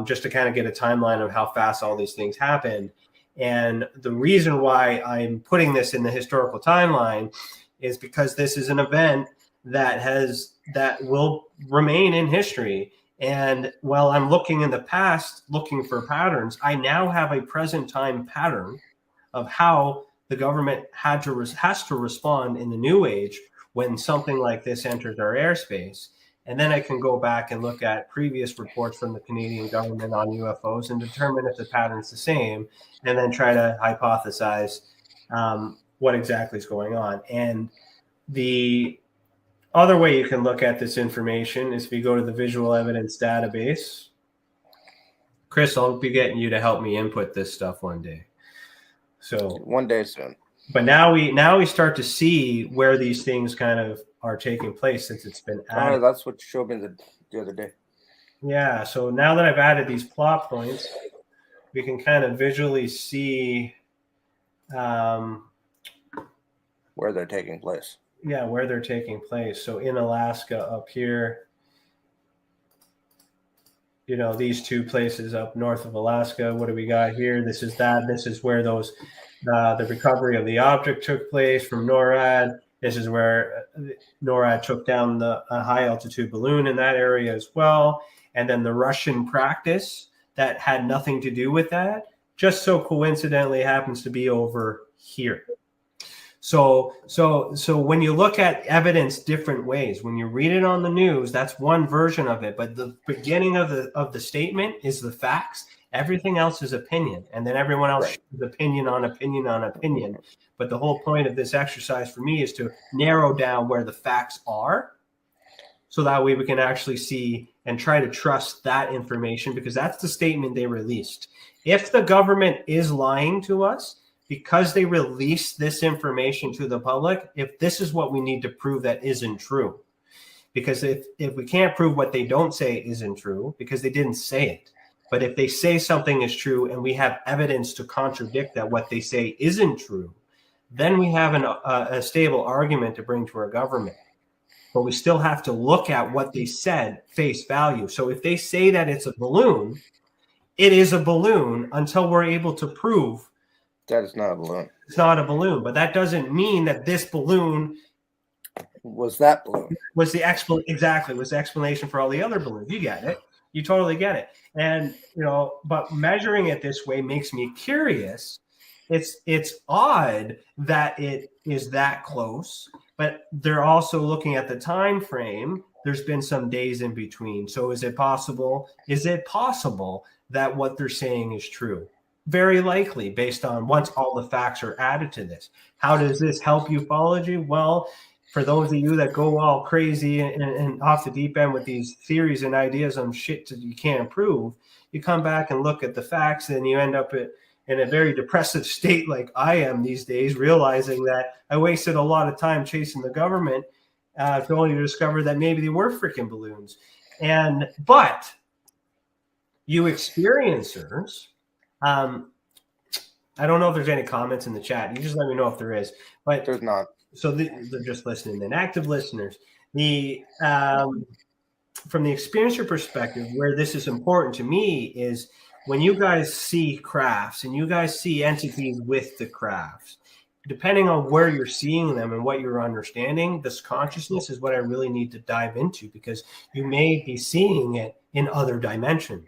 just to kind of get a timeline of how fast all these things happened. And the reason why I'm putting this in the historical timeline is because this is an event that will remain in history. And while I'm looking in the past, looking for patterns, I now have a present time pattern of how the government has to respond in the new age when something like this enters our airspace. And then I can go back and look at previous reports from the Canadian government on UFOs and determine if the pattern's the same, and then try to hypothesize what exactly is going on. And the other way you can look at this information is if you go to the visual evidence database. Chris, I'll be getting you to help me input this stuff one day. So one day soon. But now we start to see where these things kind of are taking place since it's been added. Oh, that's what you showed me the other day. Yeah, so now that I've added these plot points, we can kind of visually see where they're taking place. Yeah, where they're taking place. So in Alaska up here, you know, these two places up north of Alaska, what do we got here? This is that. This is where those the recovery of the object took place from NORAD. This is where NORAD took down the high altitude balloon in that area as well. And then the Russian practice that had nothing to do with that just so coincidentally happens to be over here. So when you look at evidence different ways, when you read it on the news, that's one version of it. But the beginning of the statement is the facts. Everything else is opinion. And then everyone else is opinion on opinion on opinion. But the whole point of this exercise for me is to narrow down where the facts are. So that way we can actually see and try to trust that information, because that's the statement they released. If the government is lying to us, because they release this information to the public, if this is what we need to prove that isn't true. Because if we can't prove what they don't say isn't true, because they didn't say it, but if they say something is true and we have evidence to contradict that what they say isn't true, then we have a stable argument to bring to our government. But we still have to look at what they said face value. So if they say that it's a balloon, it is a balloon until we're able to prove that is not a balloon. It's not a balloon, but that doesn't mean that this balloon was that balloon. Was the explanation for all the other balloons. You get it. You totally get it. And but measuring it this way makes me curious. It's odd that it is that close, but they're also looking at the time frame. There's been some days in between. So is it possible that what they're saying is true? Very likely, based on once all the facts are added to this. How does this help ufology? Well, for those of you that go all crazy and off the deep end with these theories and ideas on shit that you can't prove, you come back and look at the facts and you end up in a very depressive state like I am these days, realizing that I wasted a lot of time chasing the government to only discover that maybe they were freaking balloons. But you experiencers, I don't know if there's any comments in the chat. You just let me know if there is. But there's not. So they're just listening. Then active listeners. The from the experiencer perspective, where this is important to me is when you guys see crafts and you guys see entities with the crafts, depending on where you're seeing them and what you're understanding, this consciousness is what I really need to dive into, because you may be seeing it in other dimensions.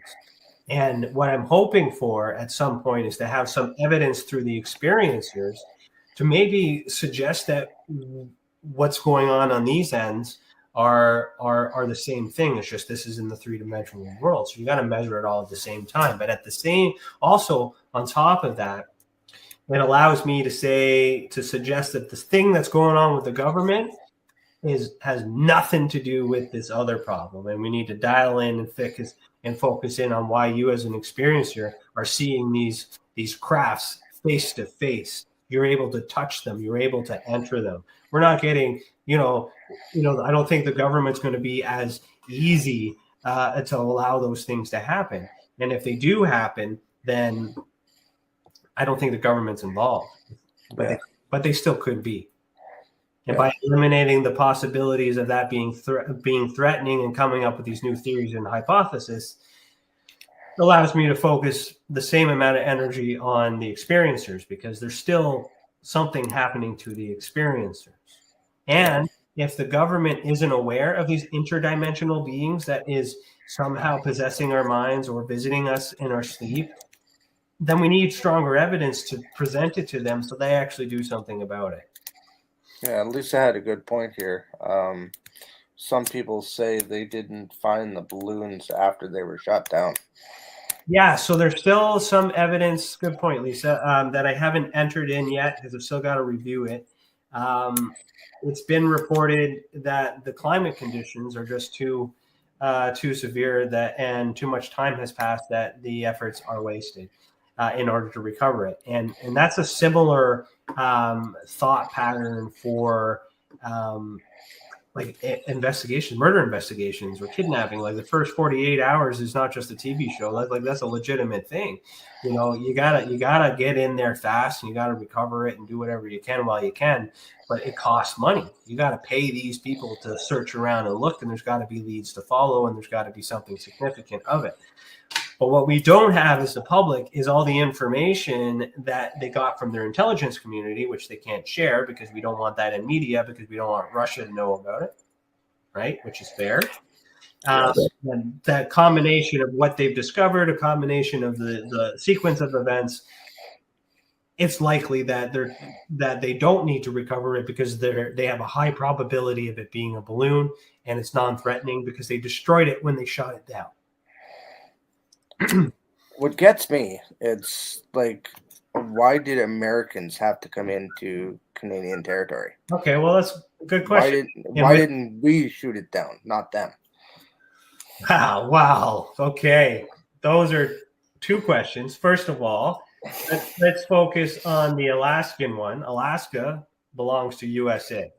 And what I'm hoping for at some point is to have some evidence through the experiencers to maybe suggest that what's going on these ends are the same thing. It's just this is in the three-dimensional world. So you got to measure it all at the same time. But at the same, also on top of that, it allows me to suggest that this thing that's going on with the government has nothing to do with this other problem. And we need to dial in and focus in on why you as an experiencer are seeing these crafts face to face. You're able to touch them. You're able to enter them. We're not getting, I don't think the government's going to be as easy to allow those things to happen. And if they do happen, then I don't think the government's involved, but they still could be. And by eliminating the possibilities of that being threatening and coming up with these new theories and hypotheses, allows me to focus the same amount of energy on the experiencers, because there's still something happening to the experiencers. And if the government isn't aware of these interdimensional beings that is somehow possessing our minds or visiting us in our sleep, then we need stronger evidence to present it to them so they actually do something about it. Yeah, Lisa had a good point here. Some people say they didn't find the balloons after they were shot down. Yeah, so there's still some evidence. Good point, Lisa, that I haven't entered in yet because I've still got to review it. It's been reported that the climate conditions are just too severe and too much time has passed that the efforts are wasted in order to recover it. And that's a similar thought pattern for like investigations, murder investigations or kidnapping. Like the first 48 hours is not just a TV show. Like that's a legitimate thing. You know, you gotta get in there fast and you gotta recover it and do whatever you can while you can. But it costs money. You got to pay these people to search around and look, and there's got to be leads to follow, and there's got to be something significant of it. But what we don't have as the public is all the information that they got from their intelligence community, which they can't share because we don't want that in media, because we don't want Russia to know about it, right? Which is fair. And that combination of what they've discovered, a combination of the sequence of events, it's likely that they don't need to recover it because they have a high probability of it being a balloon, and it's non-threatening because they destroyed it when they shot it down. What gets me, it's like, why did Americans have to come into Canadian territory? Okay, well, that's a good question. Why didn't we shoot it down, not them? Wow. Okay, those are two questions. First of all, let's focus on the Alaskan one. Alaska belongs to USA.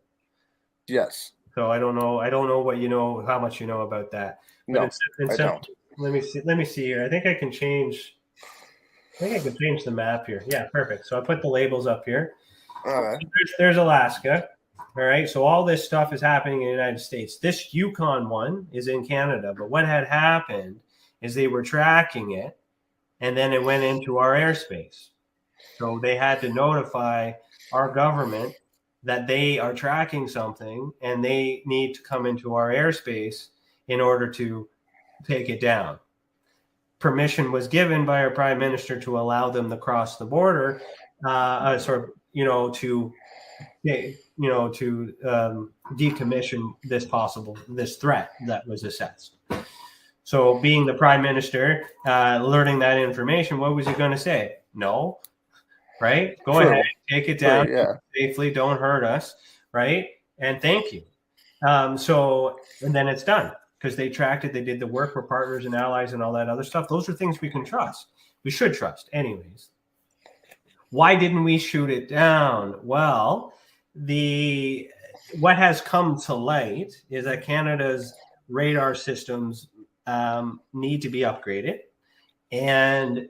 Yes. So I don't know what you know, how much you know about that. But No, I don't. Let me see here. I think I can change the map here. Yeah, perfect. So I put the labels up here. All right. There's Alaska. All right. So all this stuff is happening in the United States. This Yukon one is in Canada. But what had happened is they were tracking it, and then it went into our airspace. So they had to notify our government that they are tracking something and they need to come into our airspace in order to take it down. Permission was given by our prime minister to allow them to cross the border, to decommission this threat that was assessed. So being the prime minister, learning that information, what was he going to say? No, right? Go ahead, take it down safely. Don't hurt us, right? And thank you. And then it's done because they tracked it. They did the work. We're partners and allies and all that other stuff. Those are things we can trust. We should trust anyways. Why didn't we shoot it down? Well, what has come to light is that Canada's radar systems need to be upgraded, and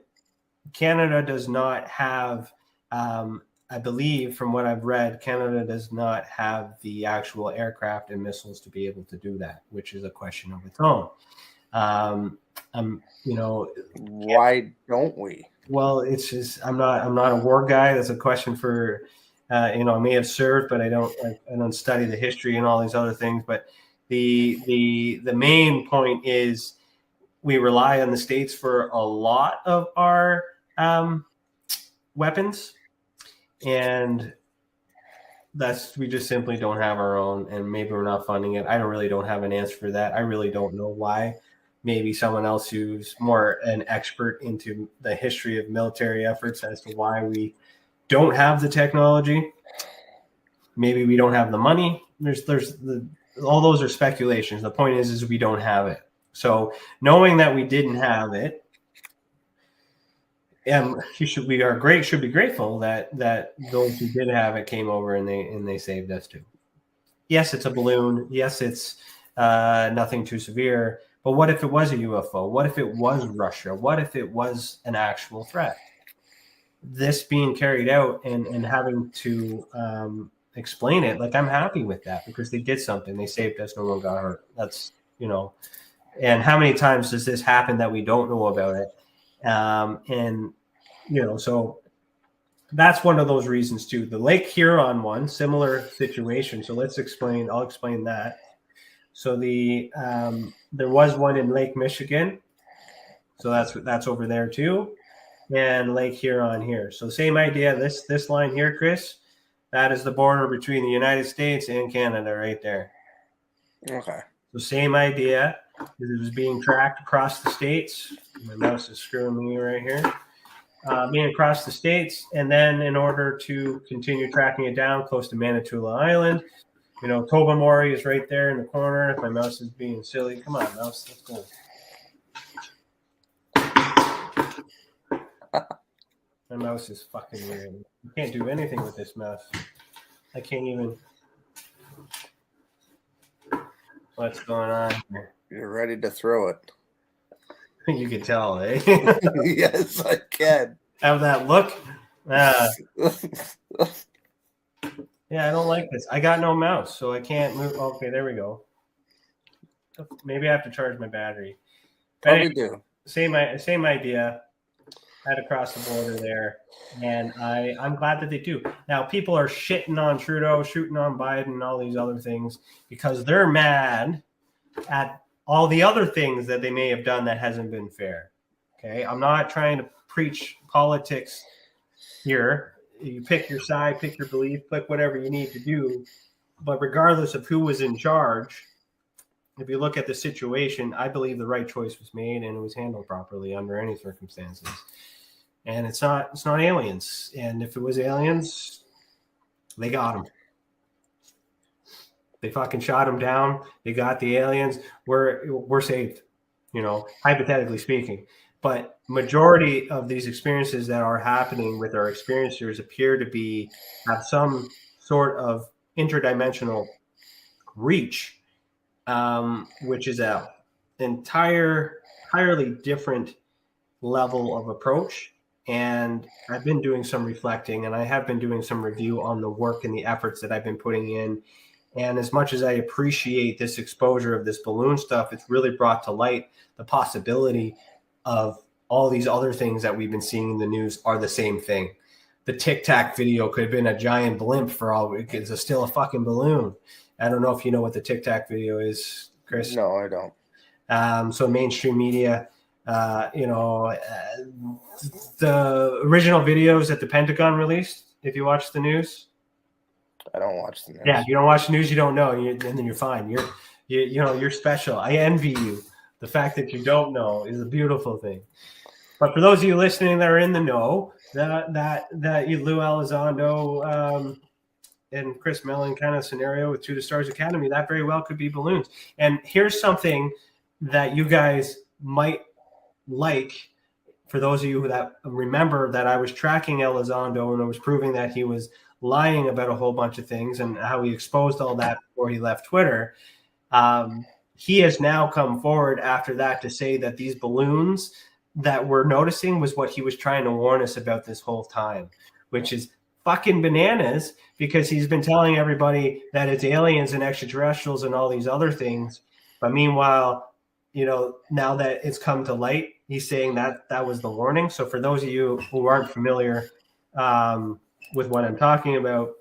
Canada does not have, I believe from what I've read, Canada does not have the actual aircraft and missiles to be able to do that, which is a question of its own. Why don't we? Well, it's just I'm not a war guy. That's a question for I may have served, but I don't study the history and all these other things. But the main point is we rely on the States for a lot of our weapons, and we just simply don't have our own, and maybe we're not funding it. I really don't have an answer for that. I really don't know why. Maybe someone else who's more an expert into the history of military efforts as to why we don't have the technology. Maybe we don't have the money. All those are speculations. The point is we don't have it. So knowing that we didn't have it, should be grateful that those who did have it came over and they saved us too. Yes, it's a balloon. Yes, it's nothing too severe. But what if it was a UFO? What if it was Russia? What if it was an actual threat? This being carried out and having to explain it, like, I'm happy with that because they did something. They saved us. No one got hurt. That's, and how many times does this happen that we don't know about it? So that's one of those reasons too. The Lake Huron one, similar situation. So I'll explain that. So there was one in Lake Michigan. So that's over there too. And Lake Huron here. So same idea. This line here, Chris, that is the border between the United States and Canada right there. Okay. So same idea. It was being tracked across the states. My mouse is screwing me right here. Being across the states, and then in order to continue tracking it down close to Manitoula Island, Tobermory is right there in the corner. If my mouse is being silly, come on, mouse, let's go. My mouse is fucking weird. You can't do anything with this mouse. I can't even. What's going on here? You're ready to throw it. You can tell, eh? Yes, I can. Have that look. Yeah, I don't like this. I got no mouse, so I can't move. Okay, there we go. Maybe I have to charge my battery. Probably do. Same idea. Had to cross the border there, and I'm glad that they do. Now, people are shitting on Trudeau, shooting on Biden, and all these other things because they're mad at all the other things that they may have done that hasn't been fair. Okay, I'm not trying to preach politics here. You pick your side, pick your belief, pick whatever you need to do. But regardless of who was in charge, if you look at the situation, I believe the right choice was made and it was handled properly under any circumstances. And it's not aliens. And if it was aliens, they got them. They fucking shot them down. They got the aliens. We're saved, hypothetically speaking. But majority of these experiences that are happening with our experiencers appear to have some sort of interdimensional reach, which is an entirely different level of approach. And I've been doing some reflecting, and I have been doing some review on the work and the efforts that I've been putting in. And as much as I appreciate this exposure of this balloon stuff, it's really brought to light the possibility of all these other things that we've been seeing in the news are the same thing. The Tic Tac video could have been a giant blimp for all. It's still a fucking balloon. I don't know if you know what the Tic Tac video is, Chris. No, I don't. So mainstream media, the original videos that the Pentagon released, if you watch the news. I don't watch the news. Yeah, you don't watch the news, you don't know, and then you're fine. You're special. I envy you. The fact that you don't know is a beautiful thing. But for those of you listening that are in the know, that you Lou Elizondo and Chris Mellon kind of scenario with To the Stars Academy, that very well could be balloons. And here's something that you guys might like. For those of you that remember that I was tracking Elizondo and I was proving that he was lying about a whole bunch of things and how he exposed all that before he left Twitter. He has now come forward after that to say that these balloons that we're noticing was what he was trying to warn us about this whole time, which is fucking bananas because he's been telling everybody that it's aliens and extraterrestrials and all these other things. But meanwhile, now that it's come to light, he's saying that was the warning. So for those of you who aren't familiar with what I'm talking about,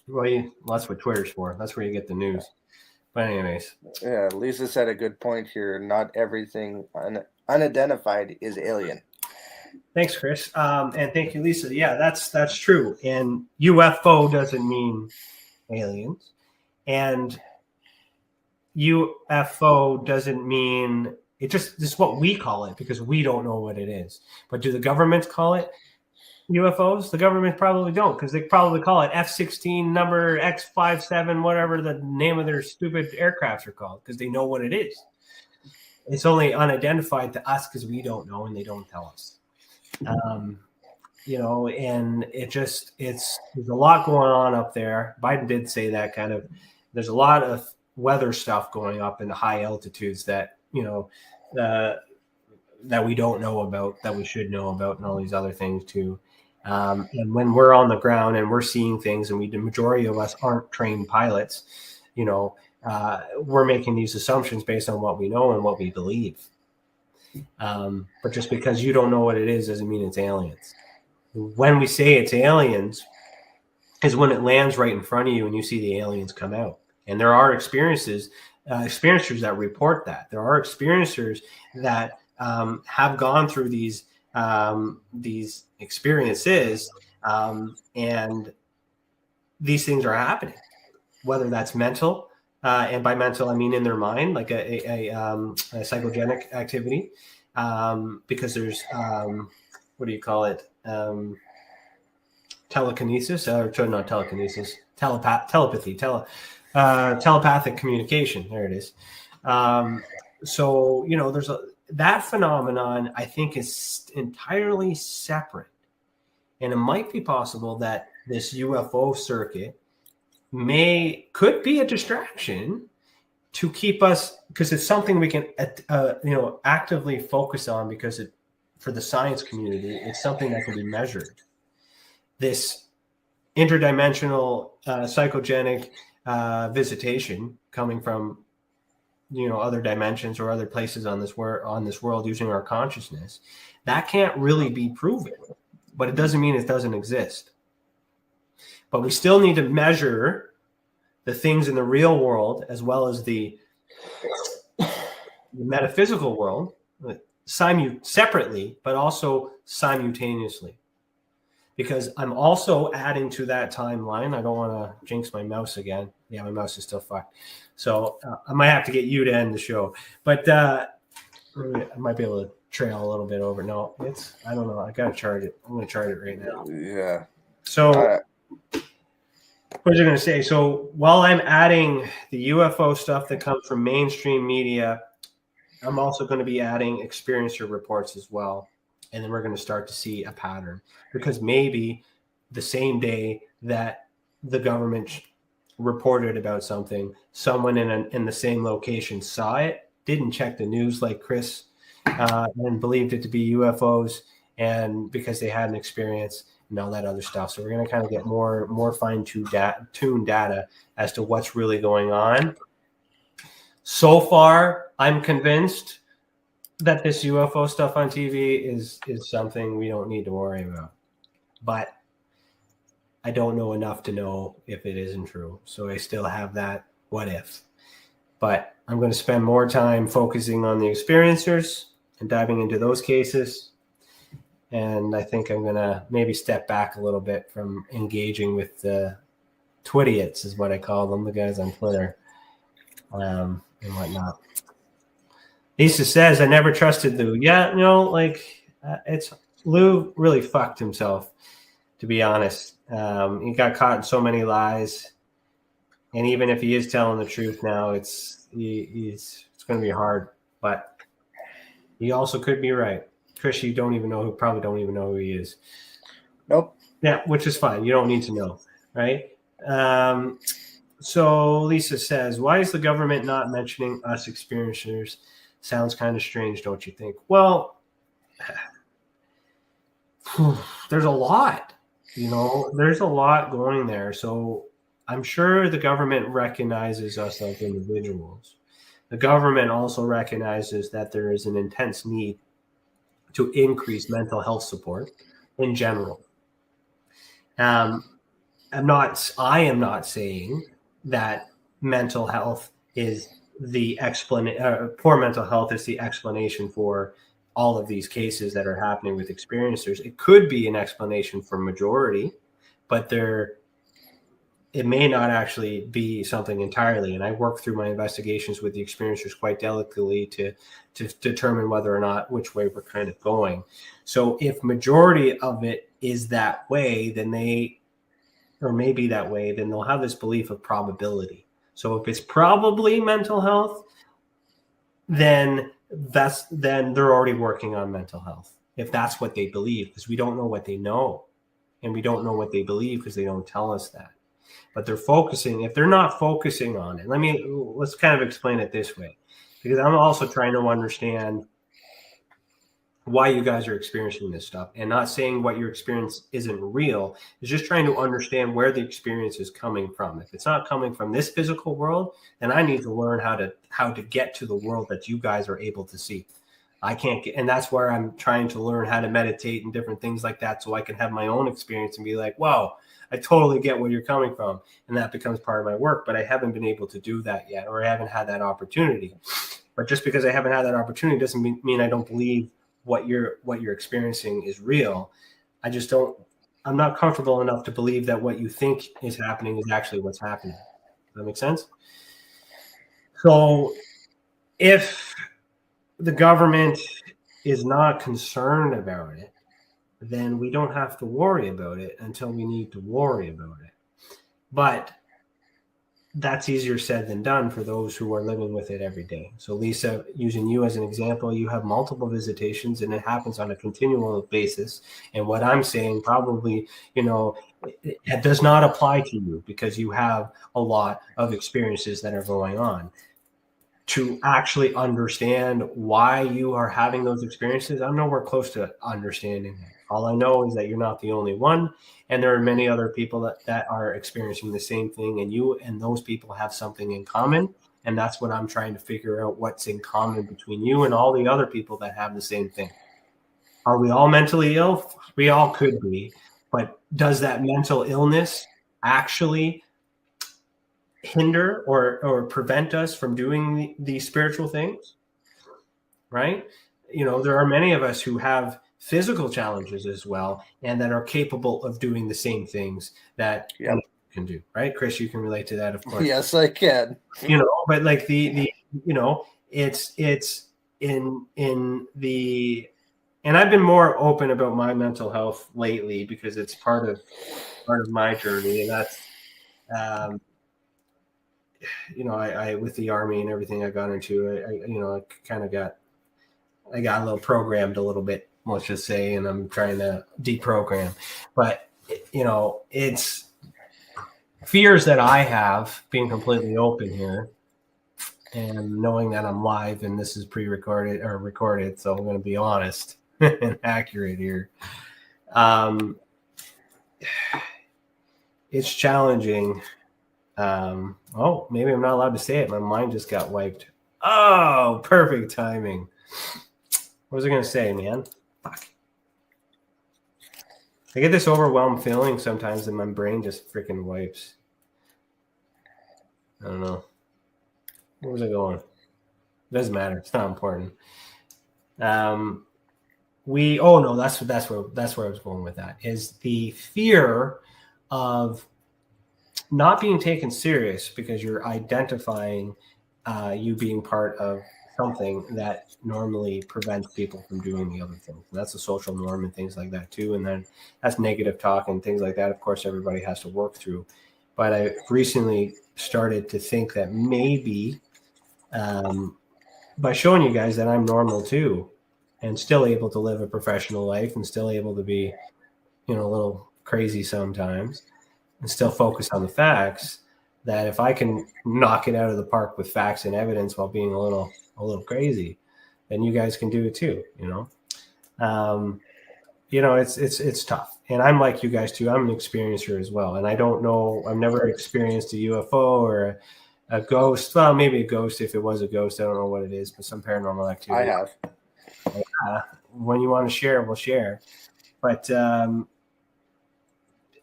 well, that's what Twitter's for. That's where you get the news. But anyways. Yeah, Lisa said a good point here. Not everything unidentified is alien. Thanks, Chris. And thank you, Lisa. Yeah, that's true. And UFO doesn't mean aliens. And UFO doesn't mean it's what we call it because we don't know what it is. But do the governments call it UFOs? The government probably don't because they probably call it F-16 number X57, whatever the name of their stupid aircrafts are called because they know what it is. It's only unidentified to us because we don't know and they don't tell us. And there's a lot going on up there. Biden did say that there's a lot of weather stuff going up in the high altitudes that, that we don't know about, that we should know about, and all these other things too. And when we're on the ground and we're seeing things, and the majority of us aren't trained pilots, we're making these assumptions based on what we know and what we believe. But just because you don't know what it is doesn't mean it's aliens. When we say it's aliens is when it lands right in front of you and you see the aliens come out. And there are experiencers that report that. There are experiencers that have gone through these experiences, and these things are happening. Whether that's mental, and by mental I mean in their mind, like a psychogenic activity, because there's what do you call it? Telekinesis, or not telekinesis, telepathy, telepathic communication. There it is. So there's that phenomenon. I think is entirely separate, and it might be possible that this UFO circuit could be a distraction to keep us, because it's something we can, actively focus on, because for the science community, it's something that can be measured. This interdimensional psychogenic visitation coming from other dimensions or other places on this world using our consciousness, that can't really be proven, but it doesn't mean it doesn't exist. But we still need to measure the things in the real world as well as the metaphysical world separately, but also simultaneously. Because I'm also adding to that timeline. I don't want to jinx my mouse again. Yeah, my mouse is still fucked. So I might have to get you to end the show. But I might be able to trail a little bit over. No, I don't know. I got to charge it. I'm going to charge it right now. Yeah. So what was I going to say? So while I'm adding the UFO stuff that comes from mainstream media, I'm also going to be adding experiencer reports as well. And then we're going to start to see a pattern, because maybe the same day that the government reported about something, someone in the same location saw it, didn't check the news like Chris, and believed it to be UFOs, and because they had an experience and all that other stuff. So we're going to kind of get more fine-tuned data as to what's really going on. So far, I'm convinced that this UFO stuff on TV is something we don't need to worry about. But I don't know enough to know if it isn't true. So I still have that what if. But I'm going to spend more time focusing on the experiencers and diving into those cases. And I think I'm going to maybe step back a little bit from engaging with the Twidiots, is what I call them, the guys on Twitter, and whatnot. Lisa says, I never trusted Lou. Yeah, Lou really fucked himself, to be honest. He got caught in so many lies. And even if he is telling the truth now, it's going to be hard. But he also could be right. Chris, you probably don't even know who he is. Nope. Yeah, which is fine. You don't need to know, right? So Lisa says, why is the government not mentioning us experiencers? Sounds kind of strange, don't you think? Well, there's a lot, there's a lot going there. So I'm sure the government recognizes us as individuals. The government also recognizes that there is an intense need to increase mental health support in general. I am not saying that mental health is the poor mental health is the explanation for all of these cases that are happening with experiencers. It could be an explanation for majority, but it may not actually be something entirely. And I work through my investigations with the experiencers quite delicately to determine whether or not which way we're kind of going. So if majority of it is that way, then maybe that way, then they'll have this belief of probability. So if it's probably mental health, then they're already working on mental health. If that's what they believe, because we don't know what they know, and we don't know what they believe because they don't tell us that. But if they're not focusing on it, let's kind of explain it this way, because I'm also trying to understand why you guys are experiencing this stuff, and not saying what your experience isn't real. Is just trying to understand where the experience is coming from. If it's not coming from this physical world, then I need to learn how to get to the world that you guys are able to see. I can't get, and that's where I'm trying to learn how to meditate and different things like that, so I can have my own experience and be like, wow, I totally get where you're coming from. And that becomes part of my work, but I haven't been able to do that yet, or I haven't had that opportunity. But just because I haven't had that opportunity doesn't mean I don't believe what you're experiencing is real. I'm not comfortable enough to believe that what you think is happening is actually what's happening. Does that make sense? So if the government is not concerned about it, then we don't have to worry about it until we need to worry about it. But that's easier said than done for those who are living with it every day. So Lisa, using you as an example, you have multiple visitations and it happens on a continual basis. And what I'm saying probably, it does not apply to you because you have a lot of experiences that are going on. to actually understand why you are having those experiences, I'm nowhere close to understanding that. All I know is that you're not the only one, and there are many other people that are experiencing the same thing, and you and those people have something in common, and that's what I'm trying to figure out, what's in common between you and all the other people that have the same thing. Are we all mentally ill? We all could be, but does that mental illness actually hinder or prevent us from doing these spiritual things? Right? There are many of us who have physical challenges as well, and that are capable of doing the same things that you can do. Right, Chris? You can relate to that, of course. Yes, I can. But like it's in the, and I've been more open about my mental health lately because it's part of my journey, and that's I with the Army and everything I got into, I got a little programmed a little bit, let's just say, and I'm trying to deprogram. But it's fears that I have, being completely open here, and knowing that I'm live and this is pre-recorded or recorded, so I'm going to be honest and accurate here. It's challenging. Maybe I'm not allowed to say it. My mind just got wiped. Oh, perfect timing. What was I going to say, man? Fuck. I get this overwhelmed feeling sometimes and my brain just freaking wipes. I don't know. Where was I going? It doesn't matter. It's not important. That's where I was going with that, is the fear of not being taken serious because you're identifying you being part of something that normally prevents people from doing the other things. And that's a social norm and things like that too. And then that's negative talk and things like that. Of course, everybody has to work through. But I recently started to think that maybe by showing you guys that I'm normal too, and still able to live a professional life and still able to be, a little crazy sometimes and still focus on the facts, that if I can knock it out of the park with facts and evidence while being a little crazy, then you guys can do it too. It's tough. And I'm like you guys too. I'm an experiencer as well. And I don't know, I've never experienced a UFO or a ghost. Well, maybe a ghost. If it was a ghost, I don't know what it is, but some paranormal activity. I have. When you want to share, we'll share. But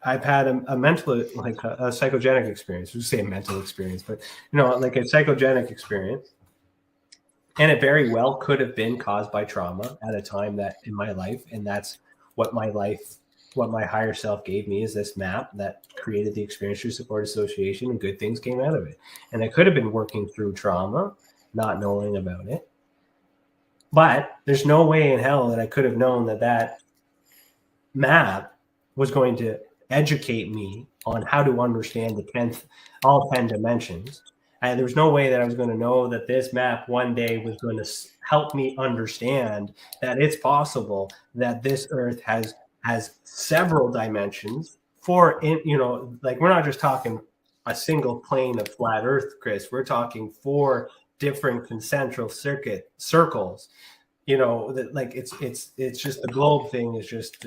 I've had a mental, like a psychogenic experience. We say a mental experience, but like a psychogenic experience. And it very well could have been caused by trauma at a time that in my life. And that's what my higher self gave me, is this map that created the Experience Through Support Association, and good things came out of it. And I could have been working through trauma, not knowing about it. But there's no way in hell that I could have known that map was going to educate me on how to understand all 10 dimensions. And there's no way that I was going to know that this map one day was going to help me understand that it's possible that this Earth has several dimensions like we're not just talking a single plane of flat Earth, Chris. We're talking 4 different concentric circles. That like it's just the globe thing is just